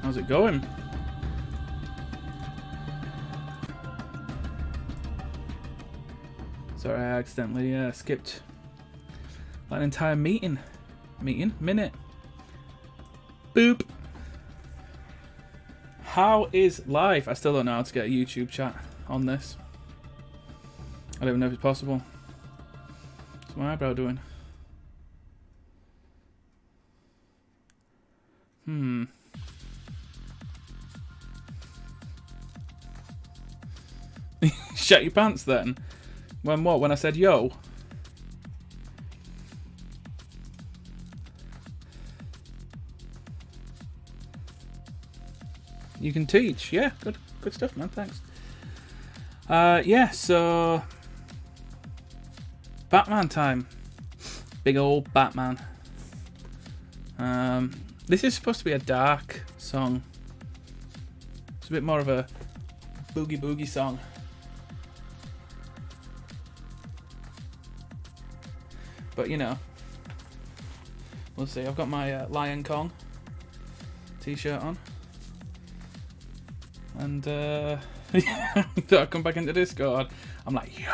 How's it going? Sorry, I accidentally skipped an entire minute. Boop. How is life? I still don't know how to get a YouTube chat on this. I don't even know if it's possible. What's my eyebrow doing? Shut your pants then. When what? When I said yo? You can teach. Yeah, good stuff, man. Thanks. Yeah, so Batman time. Big old Batman. This is supposed to be a dark song. It's a bit more of a boogie song. But you know, we'll see. I've got my Lion Kong t-shirt on. And thought I'd come back into Discord. I'm like, yo.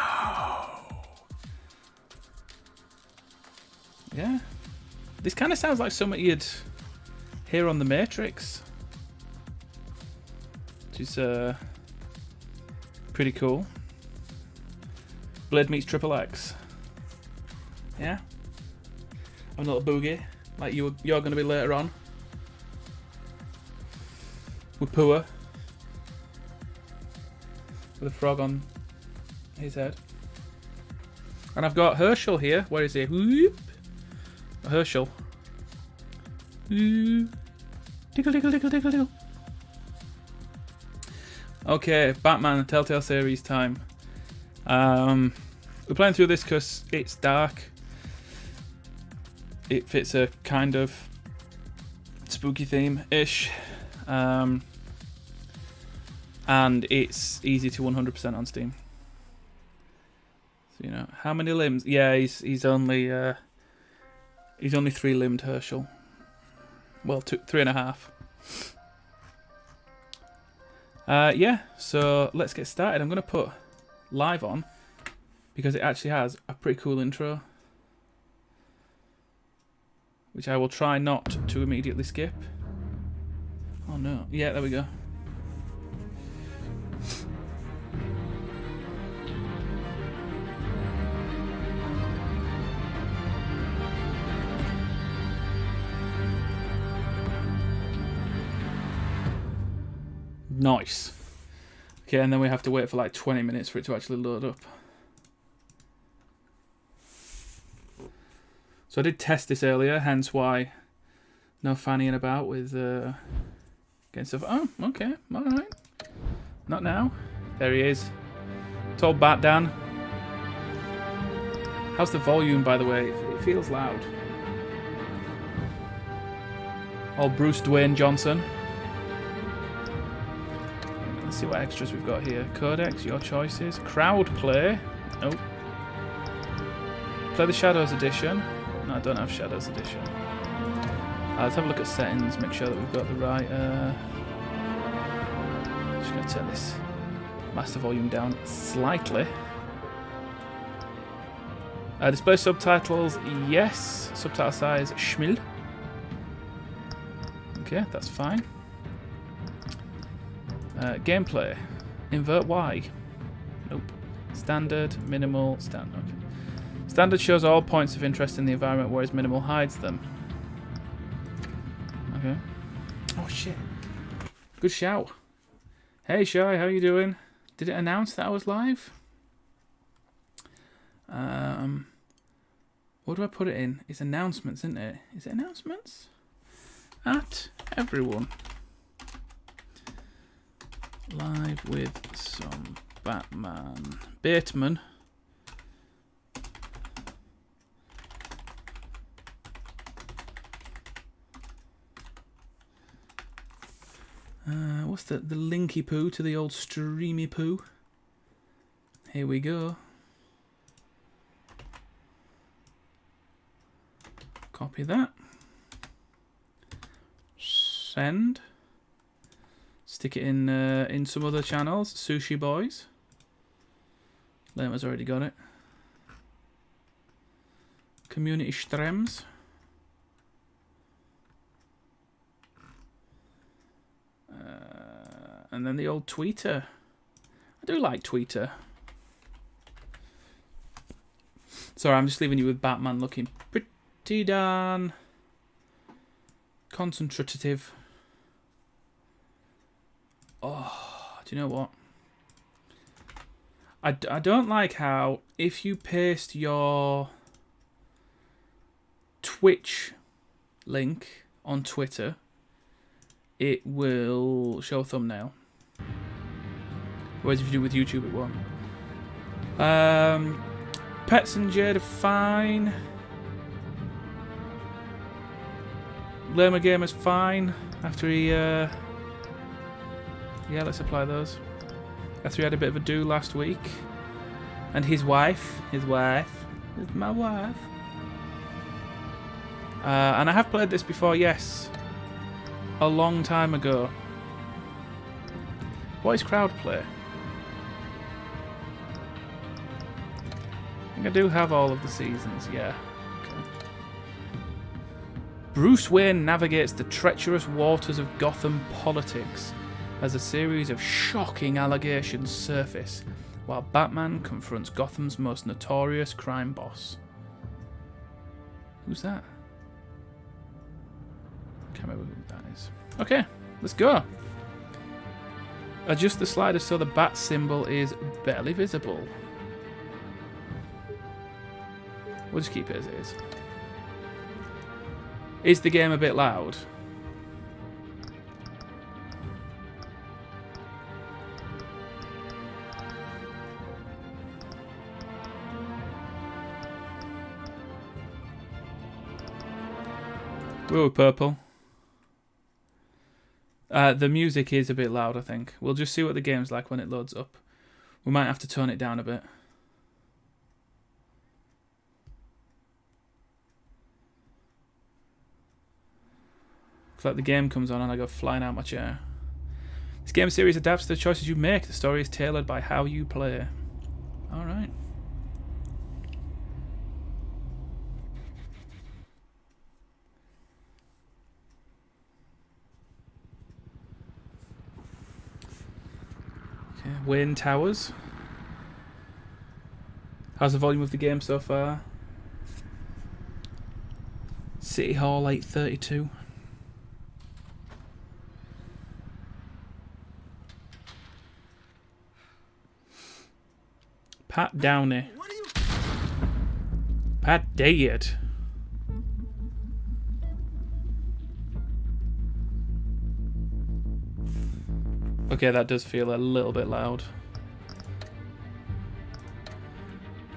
Yeah. This kind of sounds like something you'd hear on The Matrix. Which is pretty cool. Blade meets XXX. Yeah. A little boogie. Like you're going to be later on. With Pua. With a frog on his head. And I've got Herschel here. Where is he? Whoop. Herschel. Tickle, tickle, tickle, tickle, tickle. Okay, Batman the Telltale Series time. We're playing through this because it's dark. It fits a kind of spooky theme-ish. And it's easy to 100% on Steam. So, you know, how many limbs? Yeah, he's only 3-limbed Herschel. Well, 3.5. Yeah, so let's get started. I'm going to put live on because it actually has a pretty cool intro, which I will try not to immediately skip. Oh no. Yeah, there we go. Nice. Okay, and then we have to wait for like 20 minutes for it to actually load up. So I did test this earlier, hence why no fannying about with getting stuff. Oh, okay, alright. Not now. There he is. Tall Bat Dan. How's the volume, by the way? It feels loud. Old Bruce Dwayne Johnson. Let's see what extras we've got here. Codex, your choices. Crowd play. Nope. Play the Shadows edition. No, I don't have Shadows edition. Let's have a look at settings, make sure that we've got the right... just going to turn this master volume down slightly. Display subtitles, yes. Subtitle size, schmil. Okay, that's fine. Gameplay, invert Y. Nope. Standard, minimal, standard. Okay. Standard shows all points of interest in the environment, whereas minimal hides them. Okay. Oh shit. Good shout. Hey Shy, how you doing? Did it announce that I was live? What do I put it in? It's announcements, isn't it? Is it announcements? At everyone. Live with some Batman. Bateman. What's the linky poo to the old streamy poo? Here we go. Copy that. Send. Stick it in some other channels. Sushi Boys. Lema's already got it. Community Streams. And then the old tweeter. I do like tweeter. Sorry, I'm just leaving you with Batman looking pretty darn concentrative. Oh, do you know what? I don't like how if you paste your Twitch link on Twitter, it will show a thumbnail. Whereas if you do with YouTube, it won't. Pets and Jade are fine. Lerma Gamer's fine after he... yeah, let's apply those. After he had a bit of a do last week. And his wife is my wife. And I have played this before, yes. A long time ago. What is crowdplay? I think I do have all of the seasons, yeah. Okay. Bruce Wayne navigates the treacherous waters of Gotham politics as a series of shocking allegations surface, while Batman confronts Gotham's most notorious crime boss. Who's that? Can't remember who that is. Okay, let's go. Adjust the slider so the bat symbol is barely visible. We'll just keep it as it is. Is the game a bit loud? Ooh, purple. The music is a bit loud, I think. We'll just see what the game's like when it loads up. We might have to tone it down a bit. It's like the game comes on and I go flying out my chair. This game series adapts to the choices you make. The story is tailored by how you play. Alright. Okay, Wayne Towers. How's the volume of the game so far? City Hall 832. Pat Downey. Pat Dayett. Okay, that does feel a little bit loud.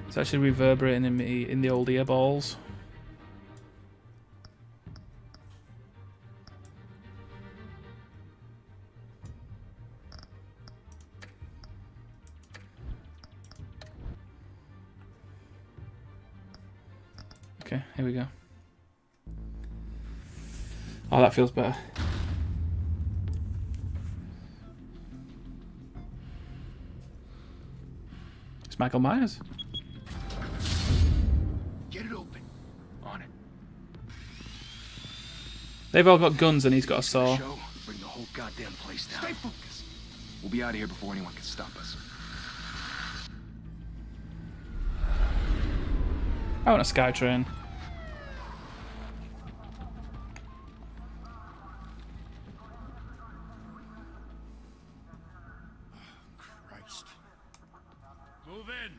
It's actually reverberating in me in the old ear balls. Okay, here we go. Oh, that feels better. It's Michael Myers. Get it open. On it. They've all got guns and he's got a saw. Show, bring the whole goddamn place down. Stay focused. We'll be out of here before anyone can stop us. I want a Skytrain. Christ. Move in.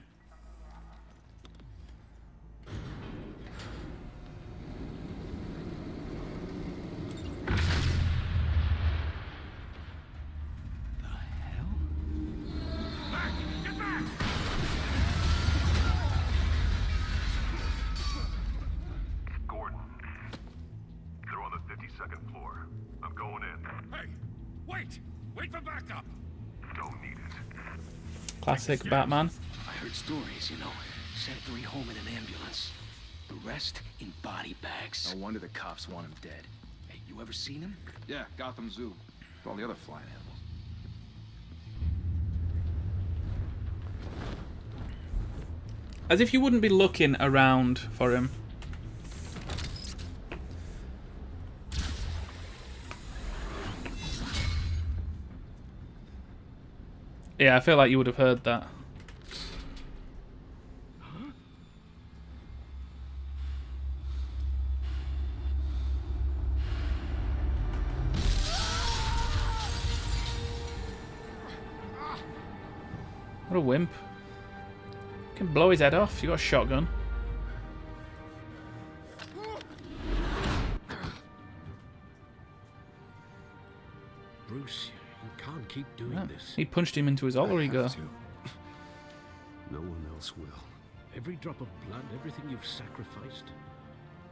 The hell? Back! Get back! Gordon, they're on the 52nd floor. I'm going in. Hey! Wait! Wait for backup! Don't need it. Classic Batman. I heard stories, you know. Sent 3 home in an ambulance. The rest in body bags. No wonder the cops want him dead. Hey, you ever seen him? Yeah, Gotham Zoo. With all the other flying animals. As if you wouldn't be looking around for him. Yeah, I feel like you would have heard that. What a wimp. You can blow his head off. You got a shotgun. Bruce, you can't keep doing Yeah. this. He punched him into his alter ego. No one else will. Every drop of blood, everything you've sacrificed.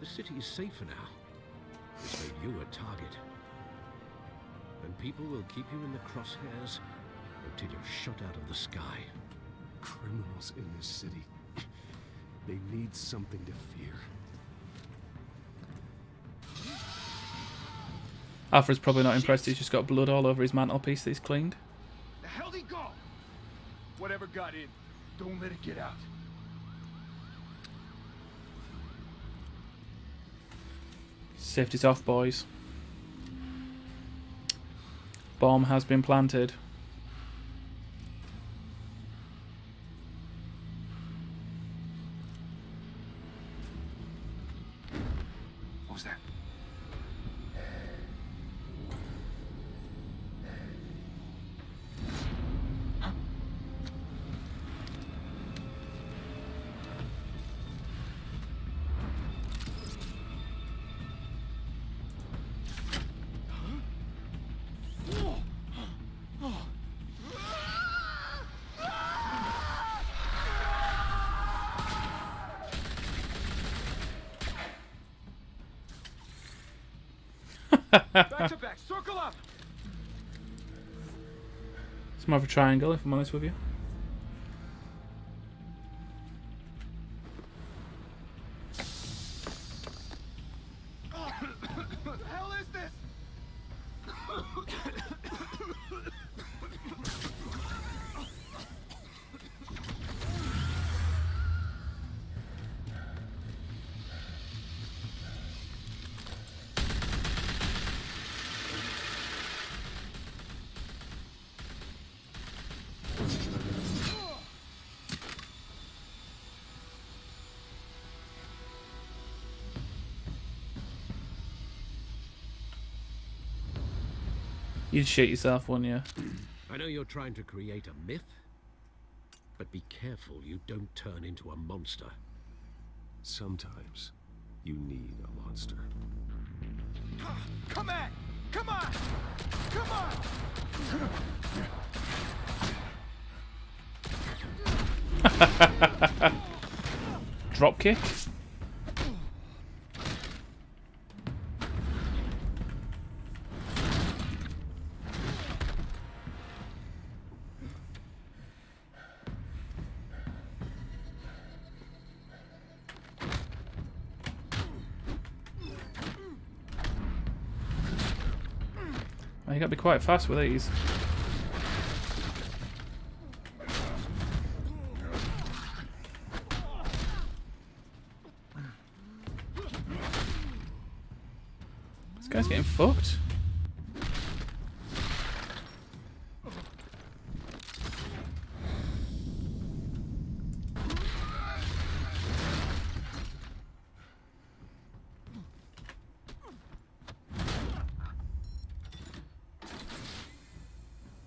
The city is safer now. It's made you a target. And people will keep you in the crosshairs until you're shot out of the sky. Criminals in this city. They need something to fear. Alfred's probably not impressed. He's just got blood all over his mantelpiece that he's cleaned. The hell did he go? Whatever got in, don't let it get out. Safety's off, boys. Bomb has been planted. What was that? Back to back, circle up! It's more of a triangle, if I'm honest with you. What the hell is this? You'd shit yourself, wouldn't you? I know you're trying to create a myth, but be careful you don't turn into a monster. Sometimes you need a monster. Come at! Come on! Come on! Drop kick. Oh, you gotta be quite fast with these. This guy's getting fucked.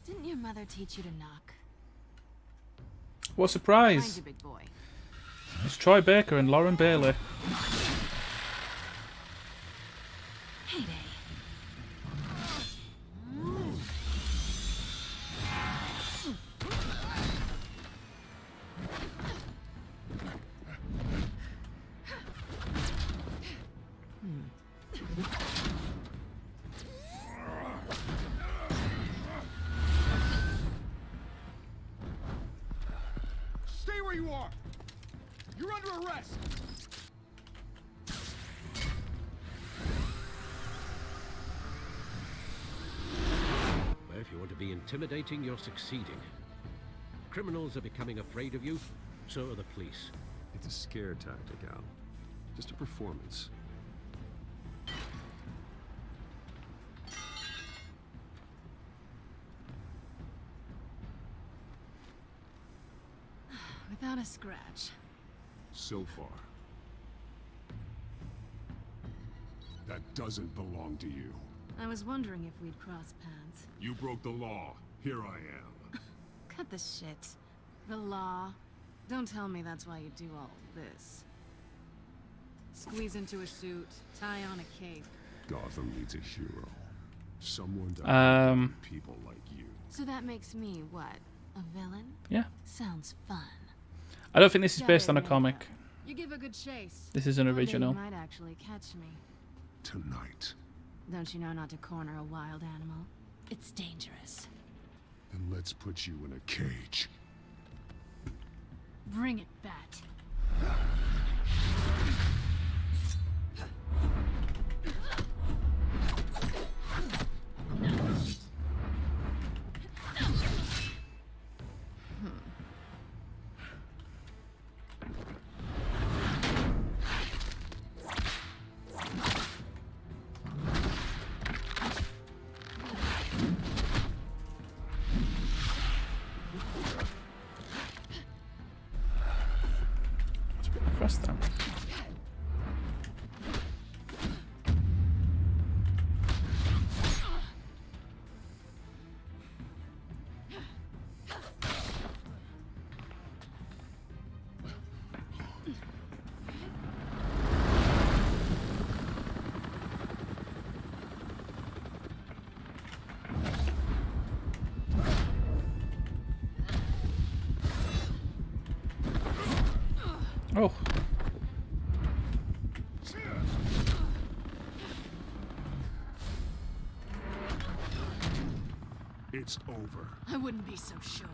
Didn't your mother teach you to knock? What a Mind surprise! you, big boy. It's Troy Baker and Lauren Bailey. Heyday. Stay where you are! You're under arrest! Well, if you want to be intimidating, you're succeeding. Criminals are becoming afraid of you, so are the police. It's a scare tactic, Al. Just a performance. Without a scratch. So far. That doesn't belong to you. I was wondering if we'd cross paths. You broke the law. Here I am. Cut the shit. The law. Don't tell me that's why you do all this. Squeeze into a suit, tie on a cape. Gotham needs a hero. Someone to help people like you. So that makes me what? A villain? Yeah. Sounds fun. I don't think this is Gotta based on a admit, comic. You give a good chase. This is an One day original. You might actually catch me. Tonight. Don't you know not to corner a wild animal? It's dangerous. Then let's put you in a cage. Bring it back. Across them. Oh. It's over. I wouldn't be so sure.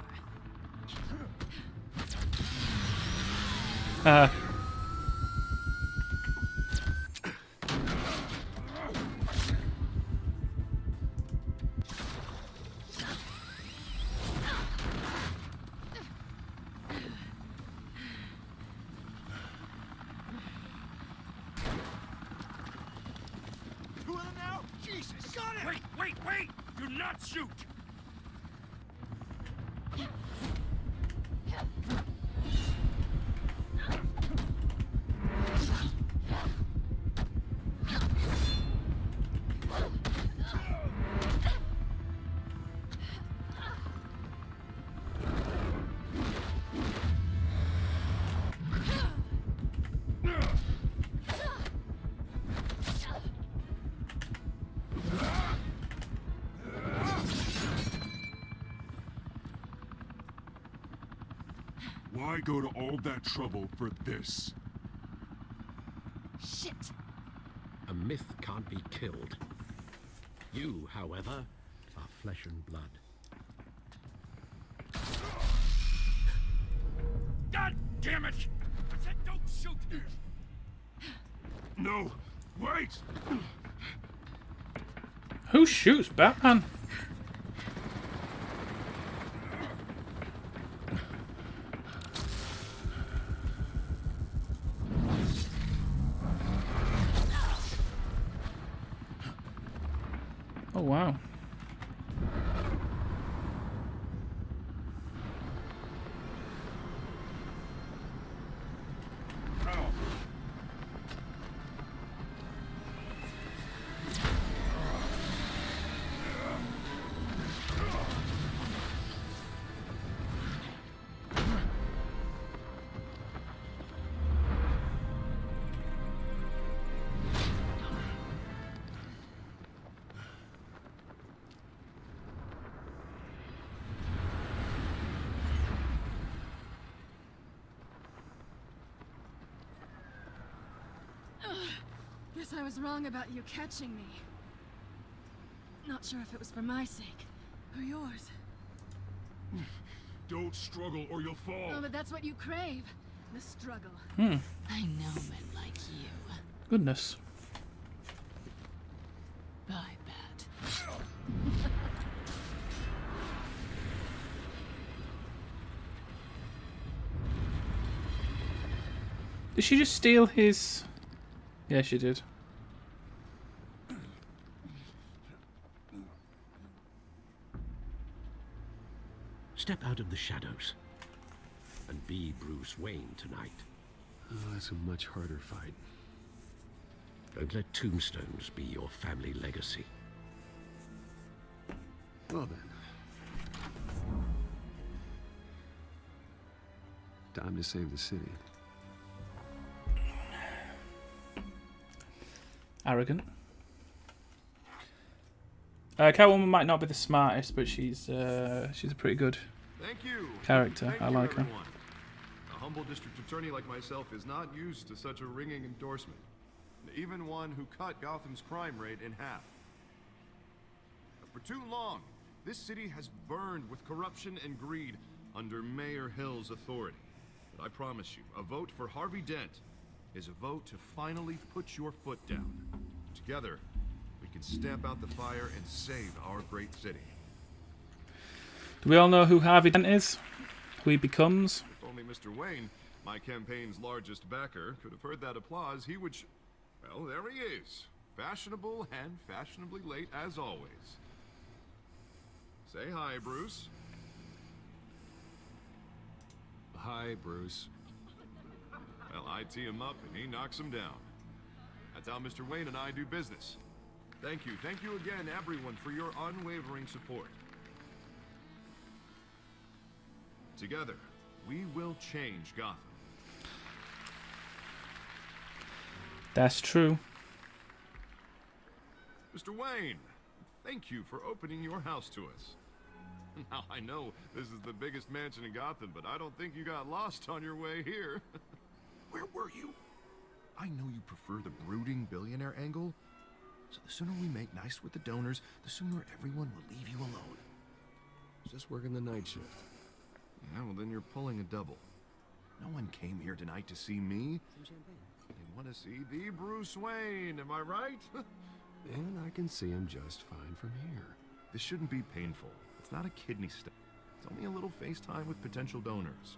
Two of them now? Jesus! Got it! Wait! Do not shoot! Why go to all that trouble for this? Shit! A myth can't be killed. You, however, are flesh and blood. God damn it! I said don't shoot! No! Wait! Who shoots Batman? Oh wow. Guess I was wrong about you catching me. Not sure if it was for my sake or yours. Don't struggle or you'll fall. Oh, but that's what you crave. The struggle. Hmm. I know men like you. Goodness. Bye, Bat. Did she just steal his... Yeah, she did. Step out of the shadows and be Bruce Wayne tonight. Oh, that's a much harder fight. Don't let tombstones be your family legacy. Well then. Time to save the city. Arrogant. Catwoman might not be the smartest, but she's a pretty good Thank you. character. Thank I you, like her. everyone. A humble district attorney like myself is not used to such a ringing endorsement. Even one who cut Gotham's crime rate in half. For too long, this city has burned with corruption and greed under Mayor Hill's authority. But I promise you, a vote for Harvey Dent is a vote to finally put your foot down. Together, we can stamp out the fire and save our great city. Do we all know who Harvey Dent is? Who he becomes? If only Mr. Wayne, my campaign's largest backer, could have heard that applause, he would well, there he is. Fashionable and fashionably late as always. Say hi, Bruce. Hi, Bruce. Well, I tee him up and he knocks him down. That's how Mr. Wayne and I do business. Thank you again, everyone, for your unwavering support. Together, we will change Gotham. That's true. Mr. Wayne, thank you for opening your house to us. Now, I know this is the biggest mansion in Gotham, but I don't think you got lost on your way here. Where were you? I know you prefer the brooding billionaire angle, so the sooner we make nice with the donors, the sooner everyone will leave you alone. Just working the night shift. Yeah, well then you're pulling a double. No one came here tonight to see me. They want to see the Bruce Wayne, am I right? And I can see him just fine from here. This shouldn't be painful. It's not a kidney stone. It's only a little FaceTime with potential donors.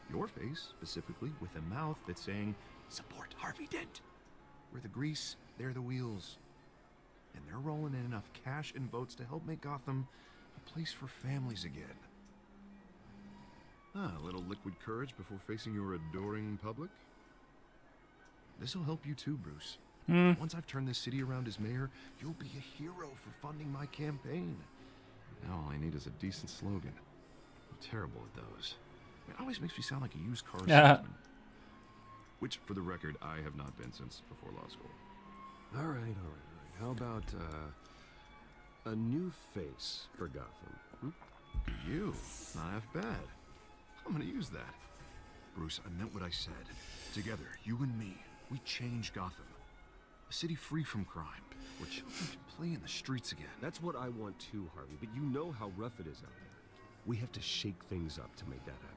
Your face, specifically, with a mouth that's saying, support Harvey Dent. We're the grease, they're the wheels. And they're rolling in enough cash and votes to help make Gotham a place for families again. A little liquid courage before facing your adoring public. This'll help you too, Bruce. Once I've turned this city around as mayor, you'll be a hero for funding my campaign. Now all I need is a decent slogan. I'm terrible at those. It always makes me sound like a used car salesman. Which, for the record, I have not been since before law school. All right. How about, a new face for Gotham? You, not half bad. I'm gonna use that. Bruce, I meant what I said. Together, you and me, we change Gotham. A city free from crime, where children can play in the streets again. That's what I want too, Harvey, but you know how rough it is out there. We have to shake things up to make that happen.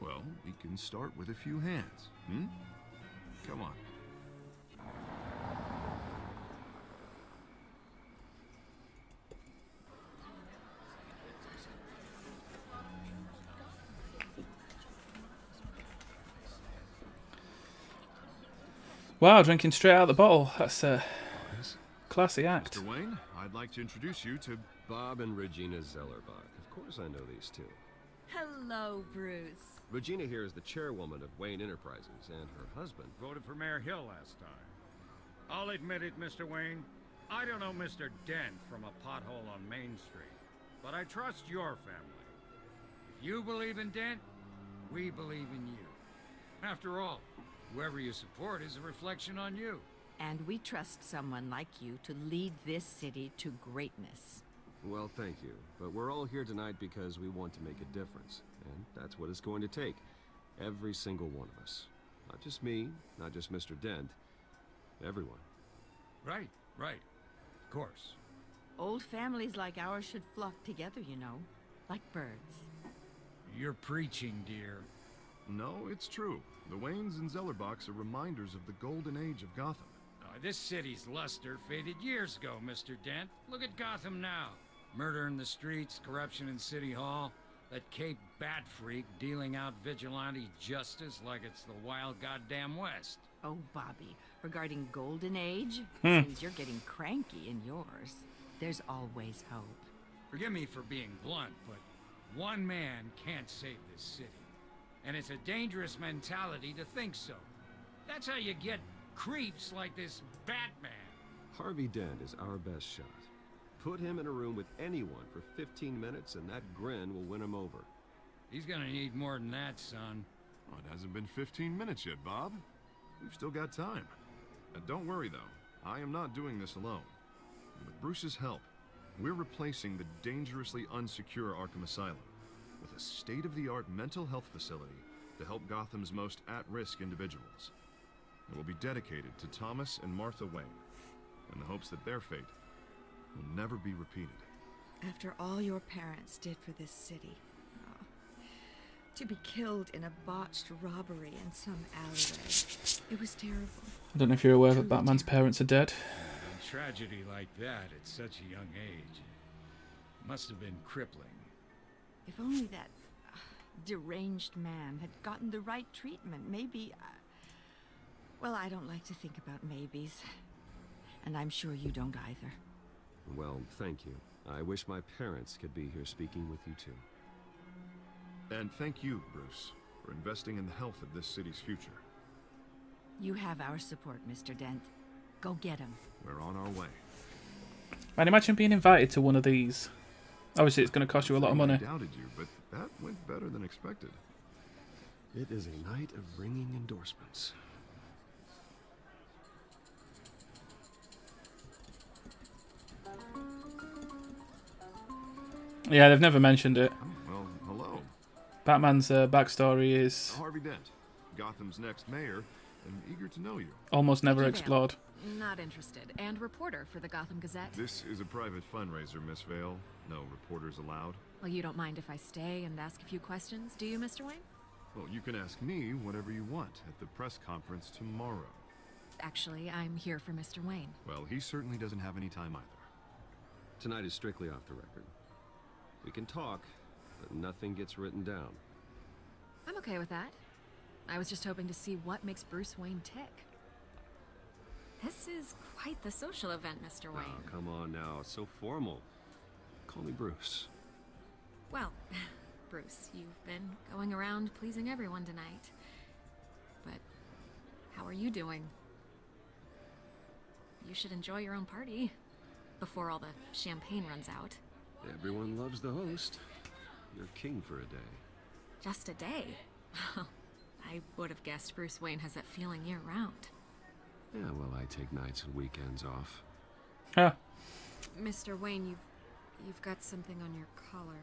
Well, we can start with a few hands, Come on. Wow, drinking straight out of the bottle. That's a classy act. Mr. Wayne, I'd like to introduce you to... Bob and Regina Zellerbach. Of course I know these two. Hello, Bruce. Regina here is the chairwoman of Wayne Enterprises, and her husband... Voted for Mayor Hill last time. I'll admit it, Mr. Wayne. I don't know Mr. Dent from a pothole on Main Street, but I trust your family. If you believe in Dent, we believe in you. After all, whoever you support is a reflection on you. And we trust someone like you to lead this city to greatness. Well, thank you. But we're all here tonight because we want to make a difference. And that's what it's going to take. Every single one of us. Not just me, not just Mr. Dent. Everyone. Right. Of course. Old families like ours should flock together, you know, like birds. You're preaching, dear. No, it's true. The Waynes and Zellerbachs are reminders of the golden age of Gotham. This city's luster faded years ago, Mr. Dent. Look at Gotham now. Murder in the streets, corruption in City Hall. That Cape Bat freak dealing out vigilante justice like it's the wild goddamn West. Oh, Bobby, regarding Golden Age, seems you're getting cranky in yours. There's always hope. Forgive me for being blunt, but one man can't save this city. And it's a dangerous mentality to think so. That's how you get creeps like this Batman. Harvey Dent is our best shot. Put him in a room with anyone for 15 minutes and that grin will win him over. He's gonna need more than that, son. Oh, it hasn't been 15 minutes yet, Bob. We've still got time. And don't worry, though. I am not doing this alone. With Bruce's help, we're replacing the dangerously unsecure Arkham Asylum with a state-of-the-art mental health facility to help Gotham's most at-risk individuals. It will be dedicated to Thomas and Martha Wayne, in the hopes that their fate will never be repeated. After all your parents did for this city, oh, to be killed in a botched robbery in some alleyway, it was terrible. I don't know if you're aware that Batman's parents are dead. A tragedy like that at such a young age must have been crippling. If only that deranged man had gotten the right treatment, maybe... well, I don't like to think about maybes. And I'm sure you don't either. Well, thank you. I wish my parents could be here speaking with you too. And thank you, Bruce, for investing in the health of this city's future. You have our support, Mr. Dent. Go get him. We're on our way. Man, imagine being invited to one of these. Obviously, it's going to cost you a lot of money. I doubted you, but that went better than expected. It is a night of ringing endorsements. Yeah, they've never mentioned it. Well, hello. Batman's backstory is Harvey Dent, Gotham's next mayor, and eager to know you. almost never explored. Not interested. And reporter for the Gotham Gazette. This is a private fundraiser, Miss Vale. No reporters allowed. Well, you don't mind if I stay and ask a few questions, do you, Mr. Wayne? Well, you can ask me whatever you want at the press conference tomorrow. Actually, I'm here for Mr. Wayne. Well, he certainly doesn't have any time either. Tonight is strictly off the record. We can talk, but nothing gets written down. I'm okay with that. I was just hoping to see what makes Bruce Wayne tick. This is quite the social event, Mr. Wayne. Oh, come on now. It's so formal. Call me Bruce. Well, Bruce, you've been going around pleasing everyone tonight. But how are you doing? You should enjoy your own party before all the champagne runs out. Everyone loves the host. You're king for a day. Just a day? I would have guessed Bruce Wayne has that feeling year-round. Yeah, well, I take nights and weekends off. Huh. Mr. Wayne, you've got something on your collar.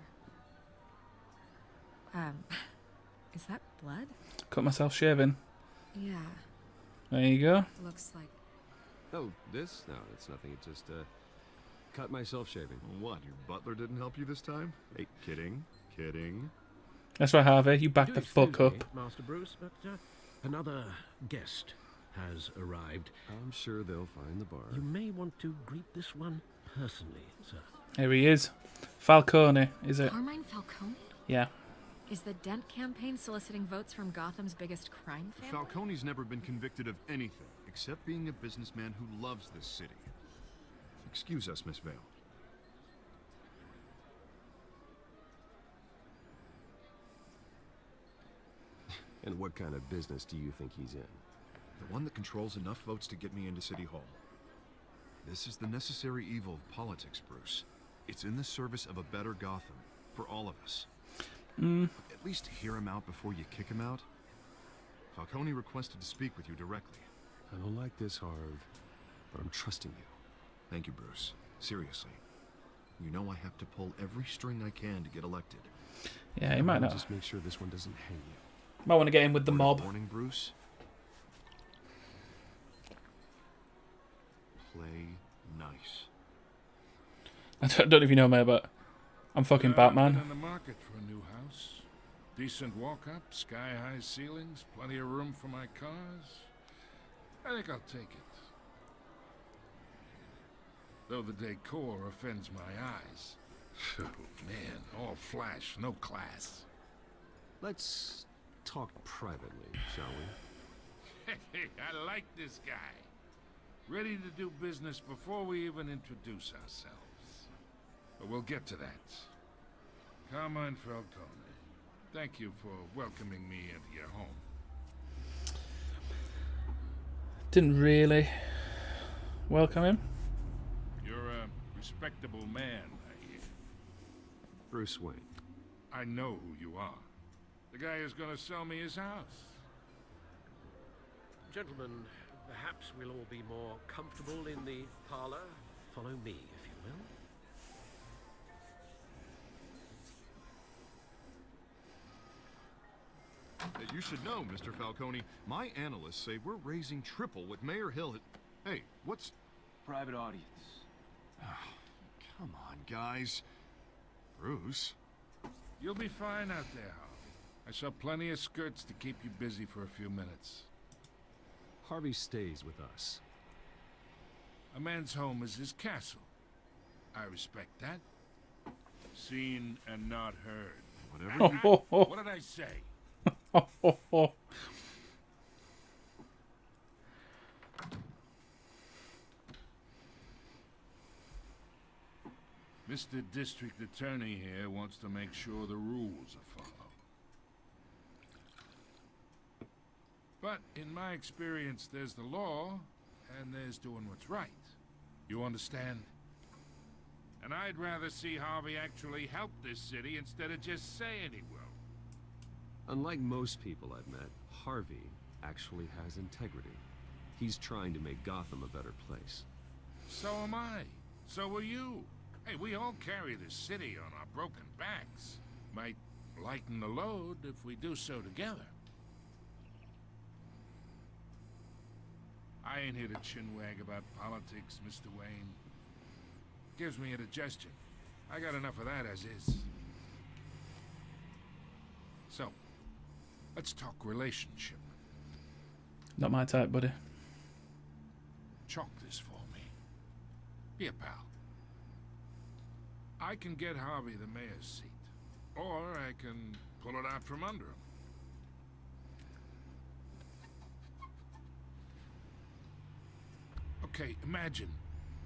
Is that blood? Cut myself shaving. Yeah, There you go. looks like... Oh, this? No, it's nothing. It just, cut myself shaving. What, your butler didn't help you this time? Hey, kidding. That's right, Harvey. You back Do the excuse fuck up. me, Master Bruce, but another guest has arrived. I'm sure they'll find the bar. You may want to greet this one personally, sir. Here he is. Falcone, is it? Carmine Falcone? Yeah. Is the Dent campaign soliciting votes from Gotham's biggest crime family? Falcone's never been convicted of anything except being a businessman who loves this city. Excuse us, Miss Vale. And what kind of business do you think he's in? The one that controls enough votes to get me into City Hall. This is the necessary evil of politics, Bruce. It's in the service of a better Gotham, for all of us. At least hear him out before you kick him out. Falcone requested to speak with you directly. I don't like this, Harv, but I'm trusting you. Thank you, Bruce. Seriously. You know I have to pull every string I can to get elected. Yeah, he might not. Just make sure this one doesn't hang you. Might want to get in with the Word of mob. warning, Bruce. Play nice. I don't know if you know me, but I'm fucking I've been Batman. in the market for a new house. Decent walk-up, sky-high ceilings, plenty of room for my cars. I think I'll take it. Though the decor offends my eyes. Oh, man, all flash, no class. Let's talk privately, shall we? Hey, I like this guy. Ready to do business before we even introduce ourselves. But we'll get to that. Carmine Falcone, thank you for welcoming me into your home. Didn't really welcome him. You're a respectable man, I hear. Bruce Wayne. I know who you are. The guy who's gonna sell me his house. Gentlemen, perhaps we'll all be more comfortable in the parlor. Follow me, if you will. Hey, you should know, Mr. Falcone, my analysts say we're raising triple what Mayor Hill had... Hey, what's... Private audience. Come on, guys. Bruce? You'll be fine out there, Harvey. I saw plenty of skirts to keep you busy for a few minutes. Harvey stays with us. A man's home is his castle. I respect that. Seen and not heard. Whatever. What did I say? Mr. District Attorney here wants to make sure the rules are followed. But in my experience, there's the law, and there's doing what's right. You understand? And I'd rather see Harvey actually help this city instead of just saying he will. Unlike most people I've met, Harvey actually has integrity. He's trying to make Gotham a better place. So am I. So are you. Hey, we all carry this city on our broken backs. Might lighten the load if we do so together. I ain't here to chinwag about politics, Mr. Wayne. Gives me indigestion. I got enough of that as is. So, let's talk relationship. Not my type, buddy. Chalk this for me. Be a pal. I can get Harvey the mayor's seat, or I can pull it out from under him. Okay, imagine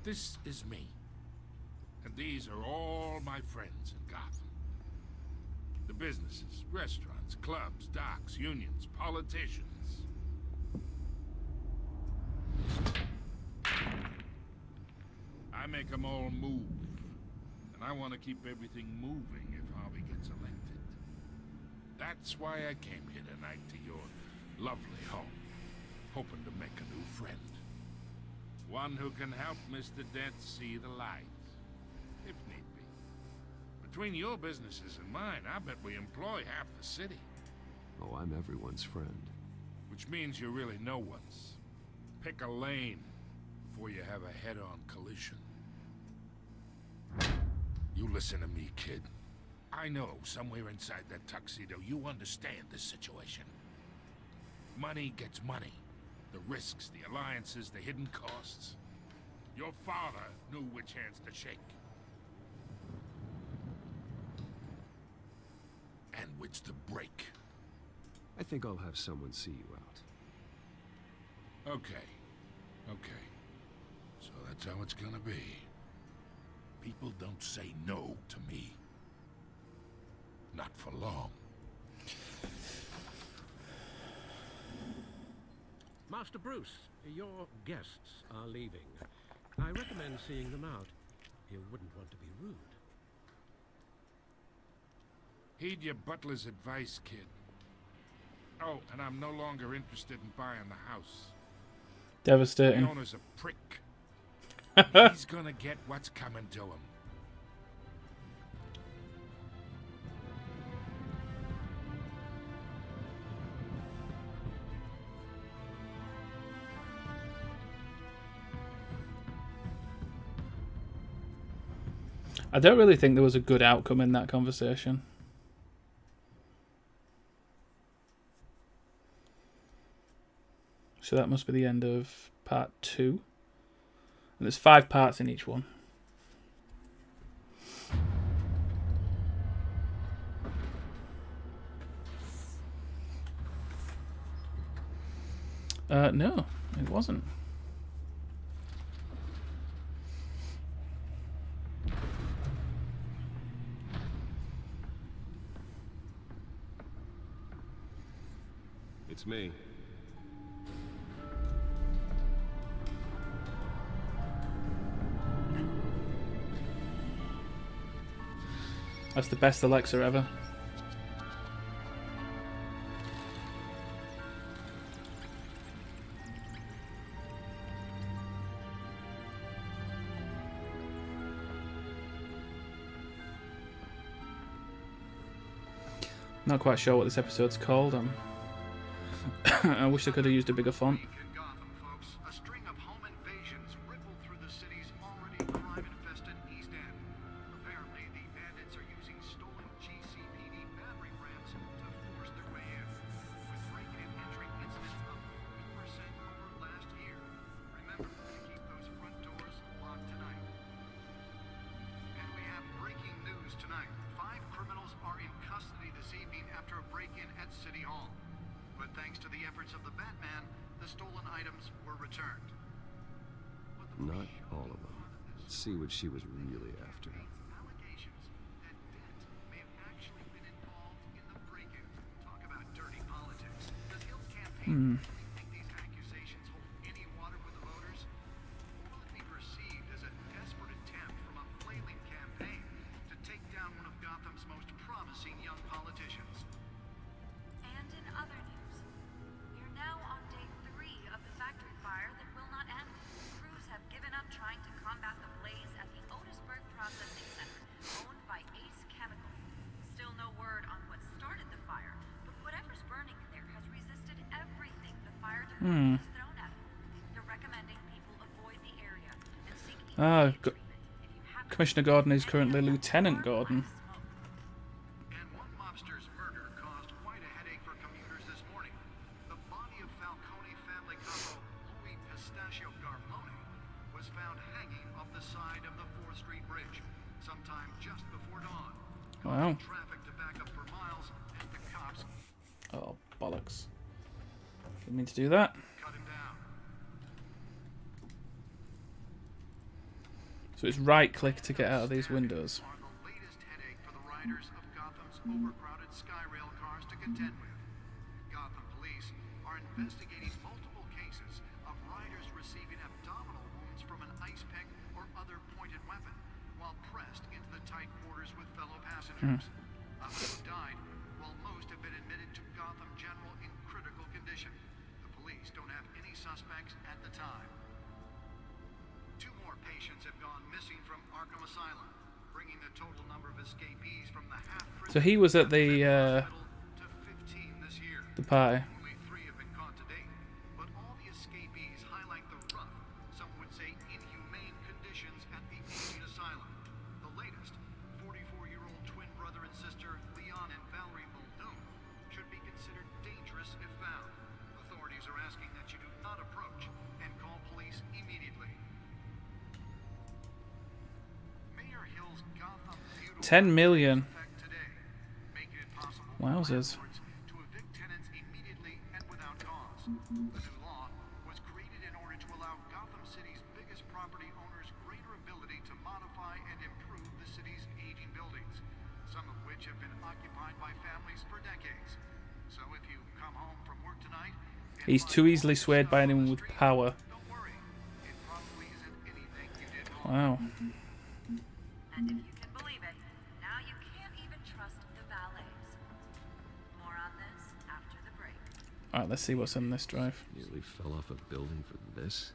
this is me, and these are all my friends in Gotham. The businesses, restaurants, clubs, docks, unions, politicians. I make them all move. And I want to keep everything moving if Harvey gets elected. That's why I came here tonight to your lovely home, hoping to make a new friend. One who can help Mr. Dent see the light, if need be. Between your businesses and mine, I bet we employ half the city. Oh, I'm everyone's friend. Which means you're really no one's. Pick a lane before you have a head-on collision. You listen to me, kid. I know somewhere inside that tuxedo you understand this situation. Money gets money. The risks, the alliances, the hidden costs. Your father knew which hands to shake. And which to break. I think I'll have someone see you out. Okay. Okay. So that's how it's gonna be. People don't say no to me. Not for long. Master Bruce, your guests are leaving. I recommend seeing them out. You wouldn't want to be rude. Heed your butler's advice, kid. Oh, and I'm no longer interested in buying the house. Devastating. The owner's a prick. He's gonna get what's coming to him. I don't really think there was a good outcome in that conversation. So that must be the end of part 2. And there's 5 parts in each one. No, it wasn't. It's me. That's the best Alexa ever. Not quite sure what this episode's called. I wish I could have used a bigger font. Gotham, folks. A string of home invasions rippled through the city's already crime-infested East End. Apparently, the bandits are using stolen GCPD battering rams to force their way in, with break-in entry incidents up 40% over last year. Remember to keep those front doors locked tonight. And we have breaking news tonight. 5 criminals are in custody this evening after a break-in at City Hall. But thanks to the efforts of the Batman, the stolen items were returned. Not all of them. Let's see what she was really after. Allegations that Dent may have actually been involved in the break-in. Talk about dirty politics. Does Hill's campaign really think these accusations hold any water with the voters? Or will it be perceived as a desperate attempt from a flailing campaign to take down one of Gotham's most promising young politicians? And in other news, we are now on day 3 of the factory fire that will not end. Crews have given up trying to combat the blaze at the Otisburg Processing Center, owned by Ace Chemical. Still no word on what started the fire, but whatever's burning there has resisted everything the fire department has thrown at it. They're recommending people avoid the area and seek immediate treatment if you happen Commissioner Gordon is currently Lieutenant Gordon. And one mobster's murder caused quite a headache for commuters this morning. The body of Falcone family capo Louis Pistachio Garmone was found hanging off the side of the 4th Street Bridge sometime just before dawn. Wow. Traffic to back up for miles as the cops Oh, bollocks. Didn't mean to do that. cut him down. So it's right click to get out of these windows. Are the latest headache for the riders of Gotham's overcrowded Skyrail cars to contend with. Gotham police are investigating multiple cases of riders receiving abdominal wounds from an ice pick or other pointed weapon while pressed into the tight quarters with fellow passengers. A few died, while most have been admitted to Gotham General in critical condition. The police don't have any suspects at the time. 2 more patients have gone missing from Arkham Asylum, bringing the total number of escapees from the half-prison So he was at the to 15 this year. party. Only 3 have been caught to date, but all the escapees highlight the rough, some would say inhumane conditions at the aging asylum. The latest, 44-year-old twin brother and sister Leon and Valerie Muldoon, should be considered dangerous if found. Authorities are asking that you do not approach and call police immediately. Mayor Hill's Gotham feudal 10 million. effect today, making it possible for Wowzers. landlords to evict tenants immediately and without cause. The new law was created in order to allow Gotham City's biggest property owners greater ability to modify and improve the city's aging buildings, some of which have been occupied by families for decades. So if you come home from work tonight and He's find too easily all this swayed stuff by on the anyone with street, power. don't worry. It probably isn't anything you did wrong. Wow. And if you can believe it, now you can't even trust the valets. More on this after the break. Alright, let's see what's in this drive. Nearly fell off a building for this.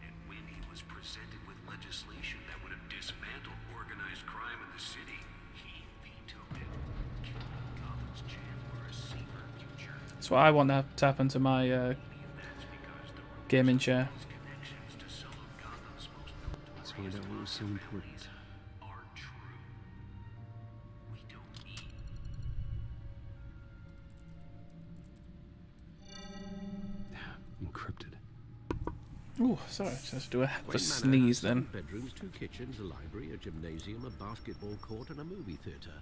And when he was presented with legislation that would have dismantled organized crime in the city, he vetoed it, killing Gotham's chance for a safer future. That's what I want to happen to my That's because the gaming chair. connections to some of Gotham's most Let's find out what was so important. are true. We don't need Encrypted. Ooh, sorry, just do a Wayne Manor sneeze has then. 7 bedrooms, 2 kitchens, a library, a gymnasium, a basketball court, and a movie theatre.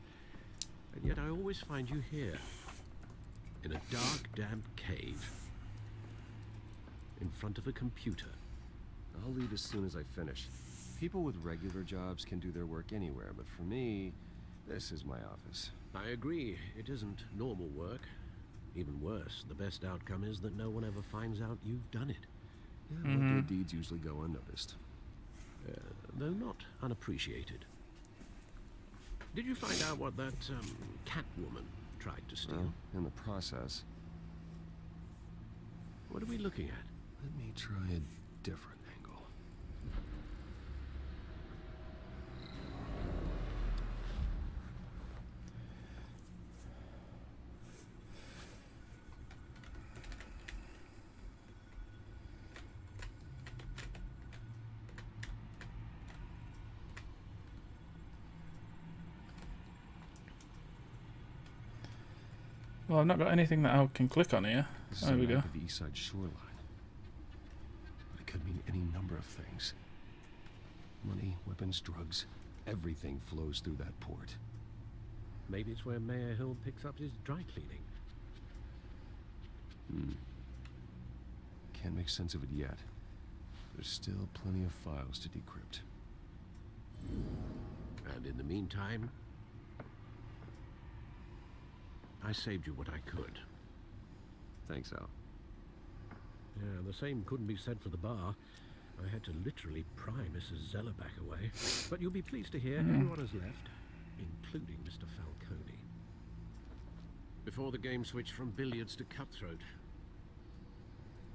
And yet I always find you here. In a dark, damp cave. In front of a computer. I'll leave as soon as I finish. People with regular jobs can do their work anywhere, but for me, this is my office. I agree, it isn't normal work. Even worse, the best outcome is that no one ever finds out you've done it. Yeah, well, good deeds usually go unnoticed. Though not unappreciated. Did you find out what that, Catwoman tried to steal? Well, in the process. What are we looking at? Let me try a different angle. Well, I've not got anything that I can click on here. There we go. The east side shoreline. But it could mean any number of things. Money, weapons, drugs, everything flows through that port. Maybe it's where Mayor Hill picks up his dry cleaning. Can't make sense of it yet. There's still plenty of files to decrypt. And in the meantime, I saved you what I could. Thanks, Al. Yeah, the same couldn't be said for the bar. I had to literally pry Mrs. Zeller back away. But you'll be pleased to hear everyone has left, including Mr. Falcone. Before the game switched from billiards to cutthroat.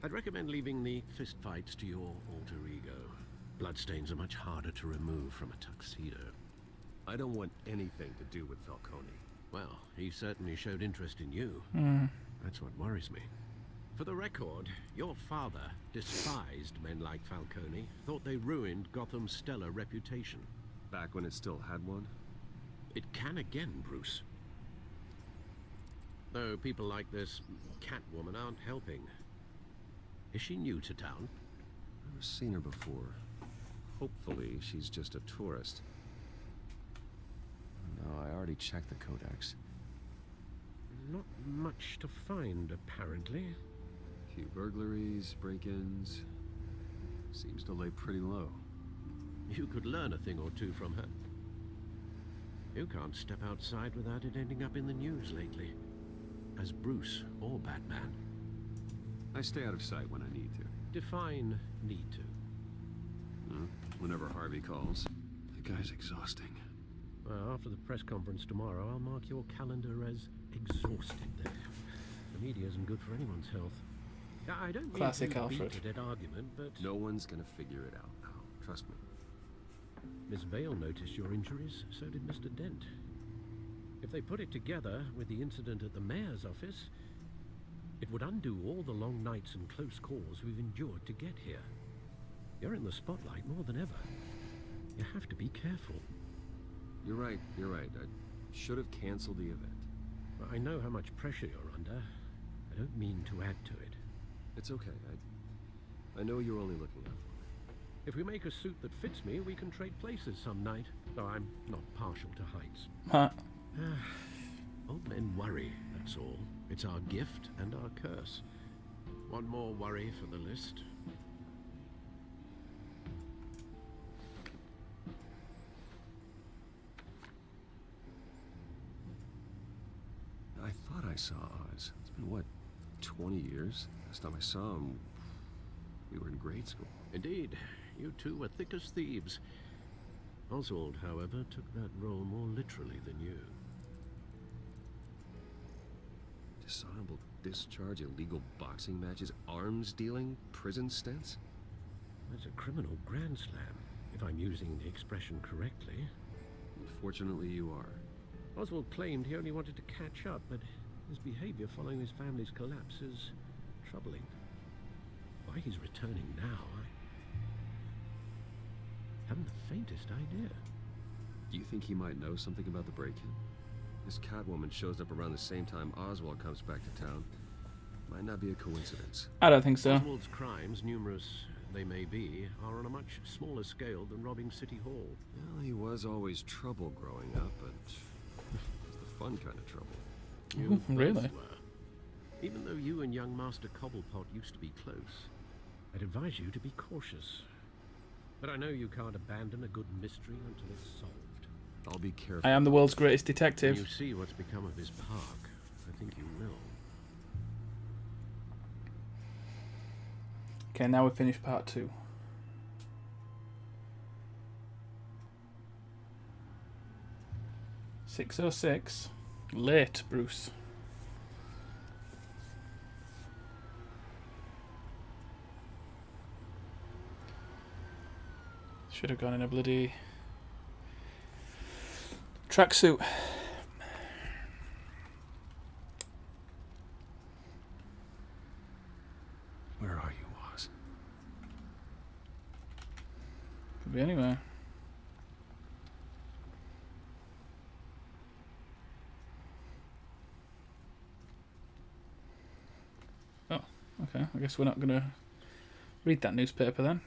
I'd recommend leaving the fistfights to your alter ego. Bloodstains are much harder to remove from a tuxedo. I don't want anything to do with Falcone. Well, he certainly showed interest in you. That's what worries me. For the record, your father despised men like Falcone, thought they ruined Gotham's stellar reputation. Back when it still had one? It can again, Bruce. Though people like this Catwoman aren't helping. Is she new to town? I've seen her before. Hopefully, she's just a tourist. No, I already checked the codex. Not much to find, apparently. A few burglaries, break-ins. Seems to lay pretty low. You could learn a thing or two from her. You can't step outside without it ending up in the news lately. As Bruce or Batman. I stay out of sight when I need to. Define need to. Whenever Harvey calls. The guy's exhausting. Well, after the press conference tomorrow, I'll mark your calendar as exhausted. The media isn't good for anyone's health. I don't mean Classic to Alfred. beat a dead argument, but... No one's gonna figure it out now. Trust me. Miss Vale noticed your injuries, so did Mr. Dent. If they put it together with the incident at the mayor's office, it would undo all the long nights and close calls we've endured to get here. You're in the spotlight more than ever. You have to be careful. You're right. I should have canceled the event. I know how much pressure you're under. I don't mean to add to it. It's okay. I know you're only looking out for me. If we make a suit that fits me, we can trade places some night. Though I'm not partial to heights. Huh. Old men worry, that's all. It's our gift and our curse. One more worry for the list. I thought I saw Oz. It's been, what, 20 years? Last time I saw him, we were in grade school. Indeed. You two were thick as thieves. Oswald, however, took that role more literally than you. Dishonorable discharge, illegal boxing matches, arms dealing, prison stints? That's a criminal grand slam, if I'm using the expression correctly. Unfortunately, you are. Oswald claimed he only wanted to catch up, but his behavior following his family's collapse is troubling. Why he's returning now, I haven't the faintest idea. Do you think he might know something about the break-in? This Catwoman shows up around the same time Oswald comes back to town. Might not be a coincidence. I don't think so. Oswald's crimes, numerous they may be, are on a much smaller scale than robbing City Hall. Well, he was always trouble growing up, but as the fun kind of trouble. You really? both were. Even though you and young Master Cobblepot used to be close, I'd advise you to be cautious. But I know you can't abandon a good mystery until it's solved. I'll be careful. I am the world's greatest When detective. you see what's become of his park, I think you will. Okay, now we've finished part 2. $6:06. Late, Bruce. Should have gone in a bloody tracksuit. Where are you, Oz? Could be anywhere. Oh, okay. I guess we're not going to read that newspaper then.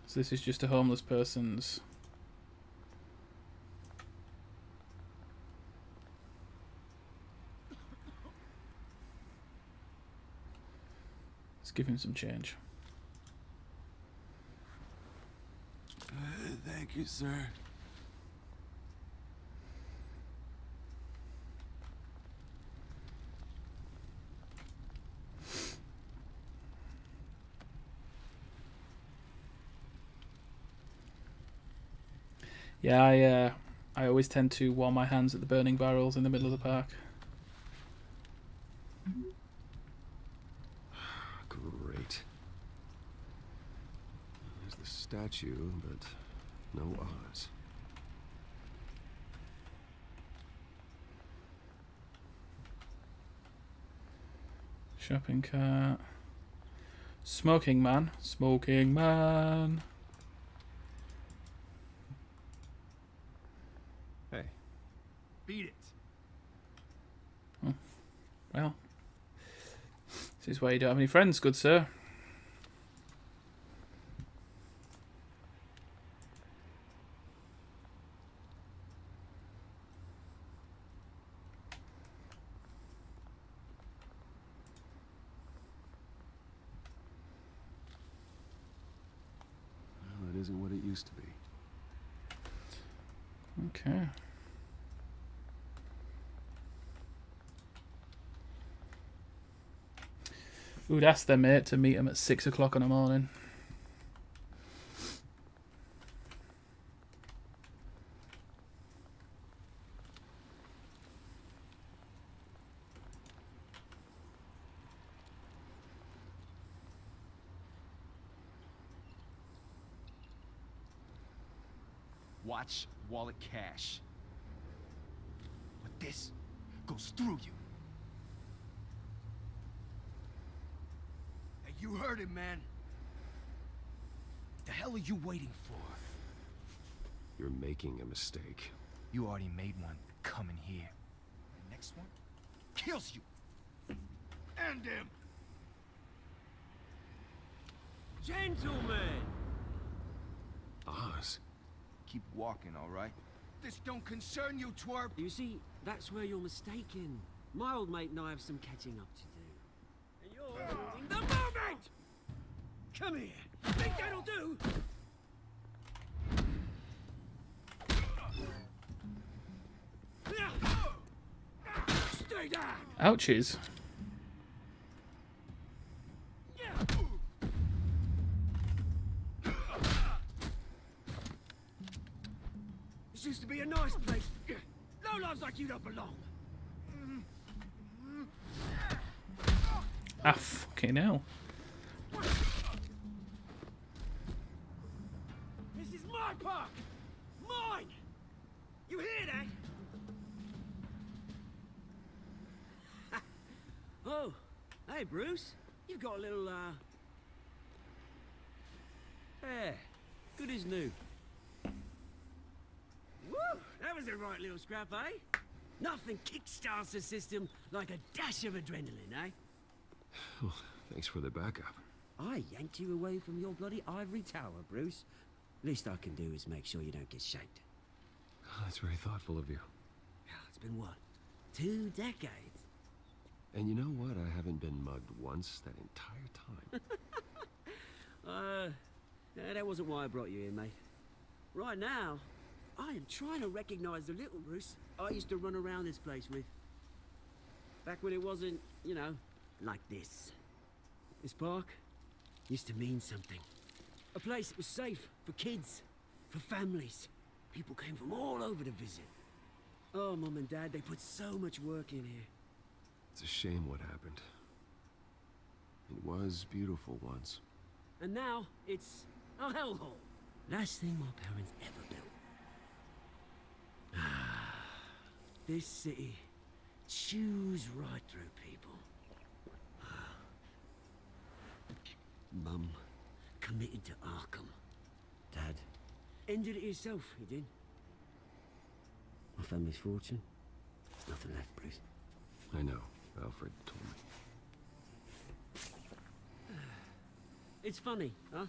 So this is just a homeless person's... Let's give him some change. Thank you, sir. Yeah, I always tend to warm my hands at the burning barrels in the middle of the park. Great. There's the statue, but no Oz. Shopping cart. Smoking man. Smoking man. Hey. Beat it. Well, this is why you don't have any friends, good sir. Well, it isn't what it used to be. Okay. We'd ask their mate to meet him at 6 o'clock in the morning. Watch wallet cash. But this goes through you. Hey, you heard it, man. The hell are you waiting for? You're making a mistake. You already made one coming here. The next one kills you. And him. Gentlemen! Oz. Keep walking, all right? This don't concern you, twerp. You see, that's where you're mistaken. My old mate and I have some catching up to do. And you're ruining the moment! Come here. Think that'll do? Stay down! Ouchies. This used to be a nice place. No lives like you don't belong. Ah, fucking hell. This is my park! Mine! You hear that? Oh, hey Bruce. You've got a little, hair. Good as new. Woo! That was a right little scrap, eh? Nothing kickstarts the system like a dash of adrenaline, eh? Oh, thanks for the backup. I yanked you away from your bloody ivory tower, Bruce. Least I can do is make sure you don't get shaped. That's very thoughtful of you. It's been what? 2 decades? And you know what? I haven't been mugged once that entire time. That wasn't why I brought you here, mate. Right now, I am trying to recognize the little Bruce I used to run around this place with. Back when it wasn't, you know, like this. This park used to mean something. A place that was safe for kids, for families. People came from all over to visit. Oh, Mum and Dad, they put so much work in here. It's a shame what happened. It was beautiful once. And now, it's a hellhole. Last thing my parents ever built. This city chews right through people. Mum committed to Arkham. Dad ended it himself, he did. My family's fortune. There's nothing left, Bruce. I know. Alfred told me. It's funny, huh?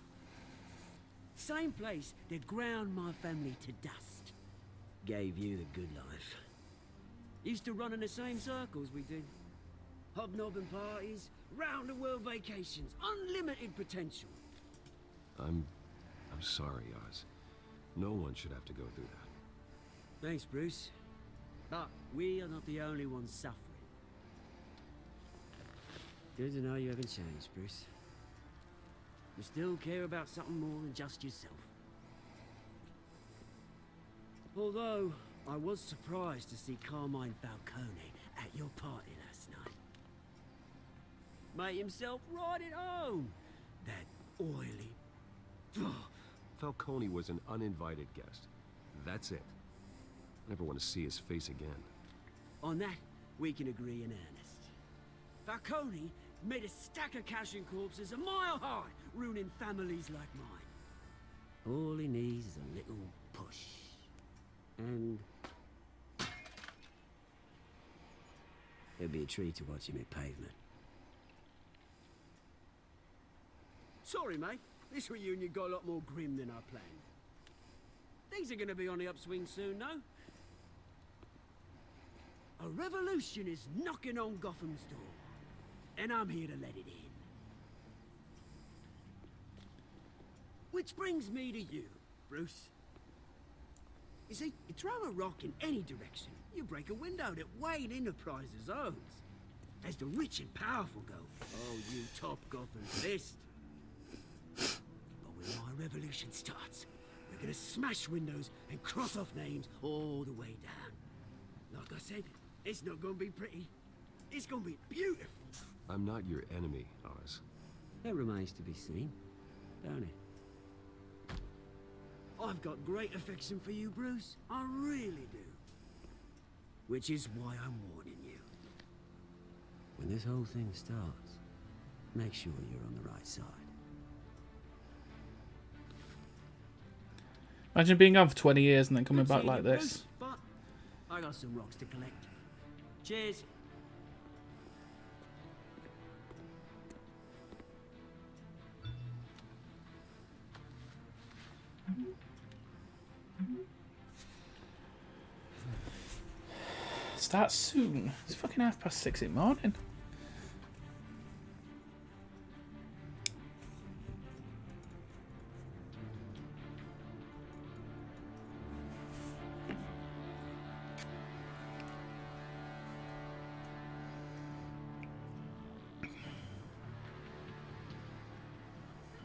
Same place that ground my family to dust. Gave you the good life. Used to run in the same circles we did. Hobnobbing parties, round-the-world vacations, unlimited potential. I'm sorry, Oz. No one should have to go through that. Thanks, Bruce. But we are not the only ones suffering. Good to know you haven't changed, Bruce. You still care about something more than just yourself. Although, I was surprised to see Carmine Falcone at your party last night. Made himself right at home. That oily... Falcone was an uninvited guest. That's it. I never want to see his face again. On that, we can agree in earnest. Falcone made a stack of cash and corpses a mile high, ruining families like mine. All he needs is a little push. And... it'll be a treat to watch him hit pavement. Sorry, mate. This reunion got a lot more grim than I planned. Things are gonna be on the upswing soon, no? A revolution is knocking on Gotham's door. And I'm here to let it in. Which brings me to you, Bruce. You see, you throw a rock in any direction, you break a window that Wayne Enterprises owns. As the rich and powerful go, oh, you top Gotham's list. But when my revolution starts, we're gonna smash windows and cross off names all the way down. Like I said, it's not gonna be pretty. It's gonna be beautiful. I'm not your enemy, Oz. That remains to be seen, don't it? I've got great affection for you, Bruce. I really do. Which is why I'm warning you. When this whole thing starts, make sure you're on the right side. Imagine being gone for 20 years and then coming back like this. Bruce, but I got some rocks to collect. Cheers. Start soon. It's fucking 6:30 in the morning.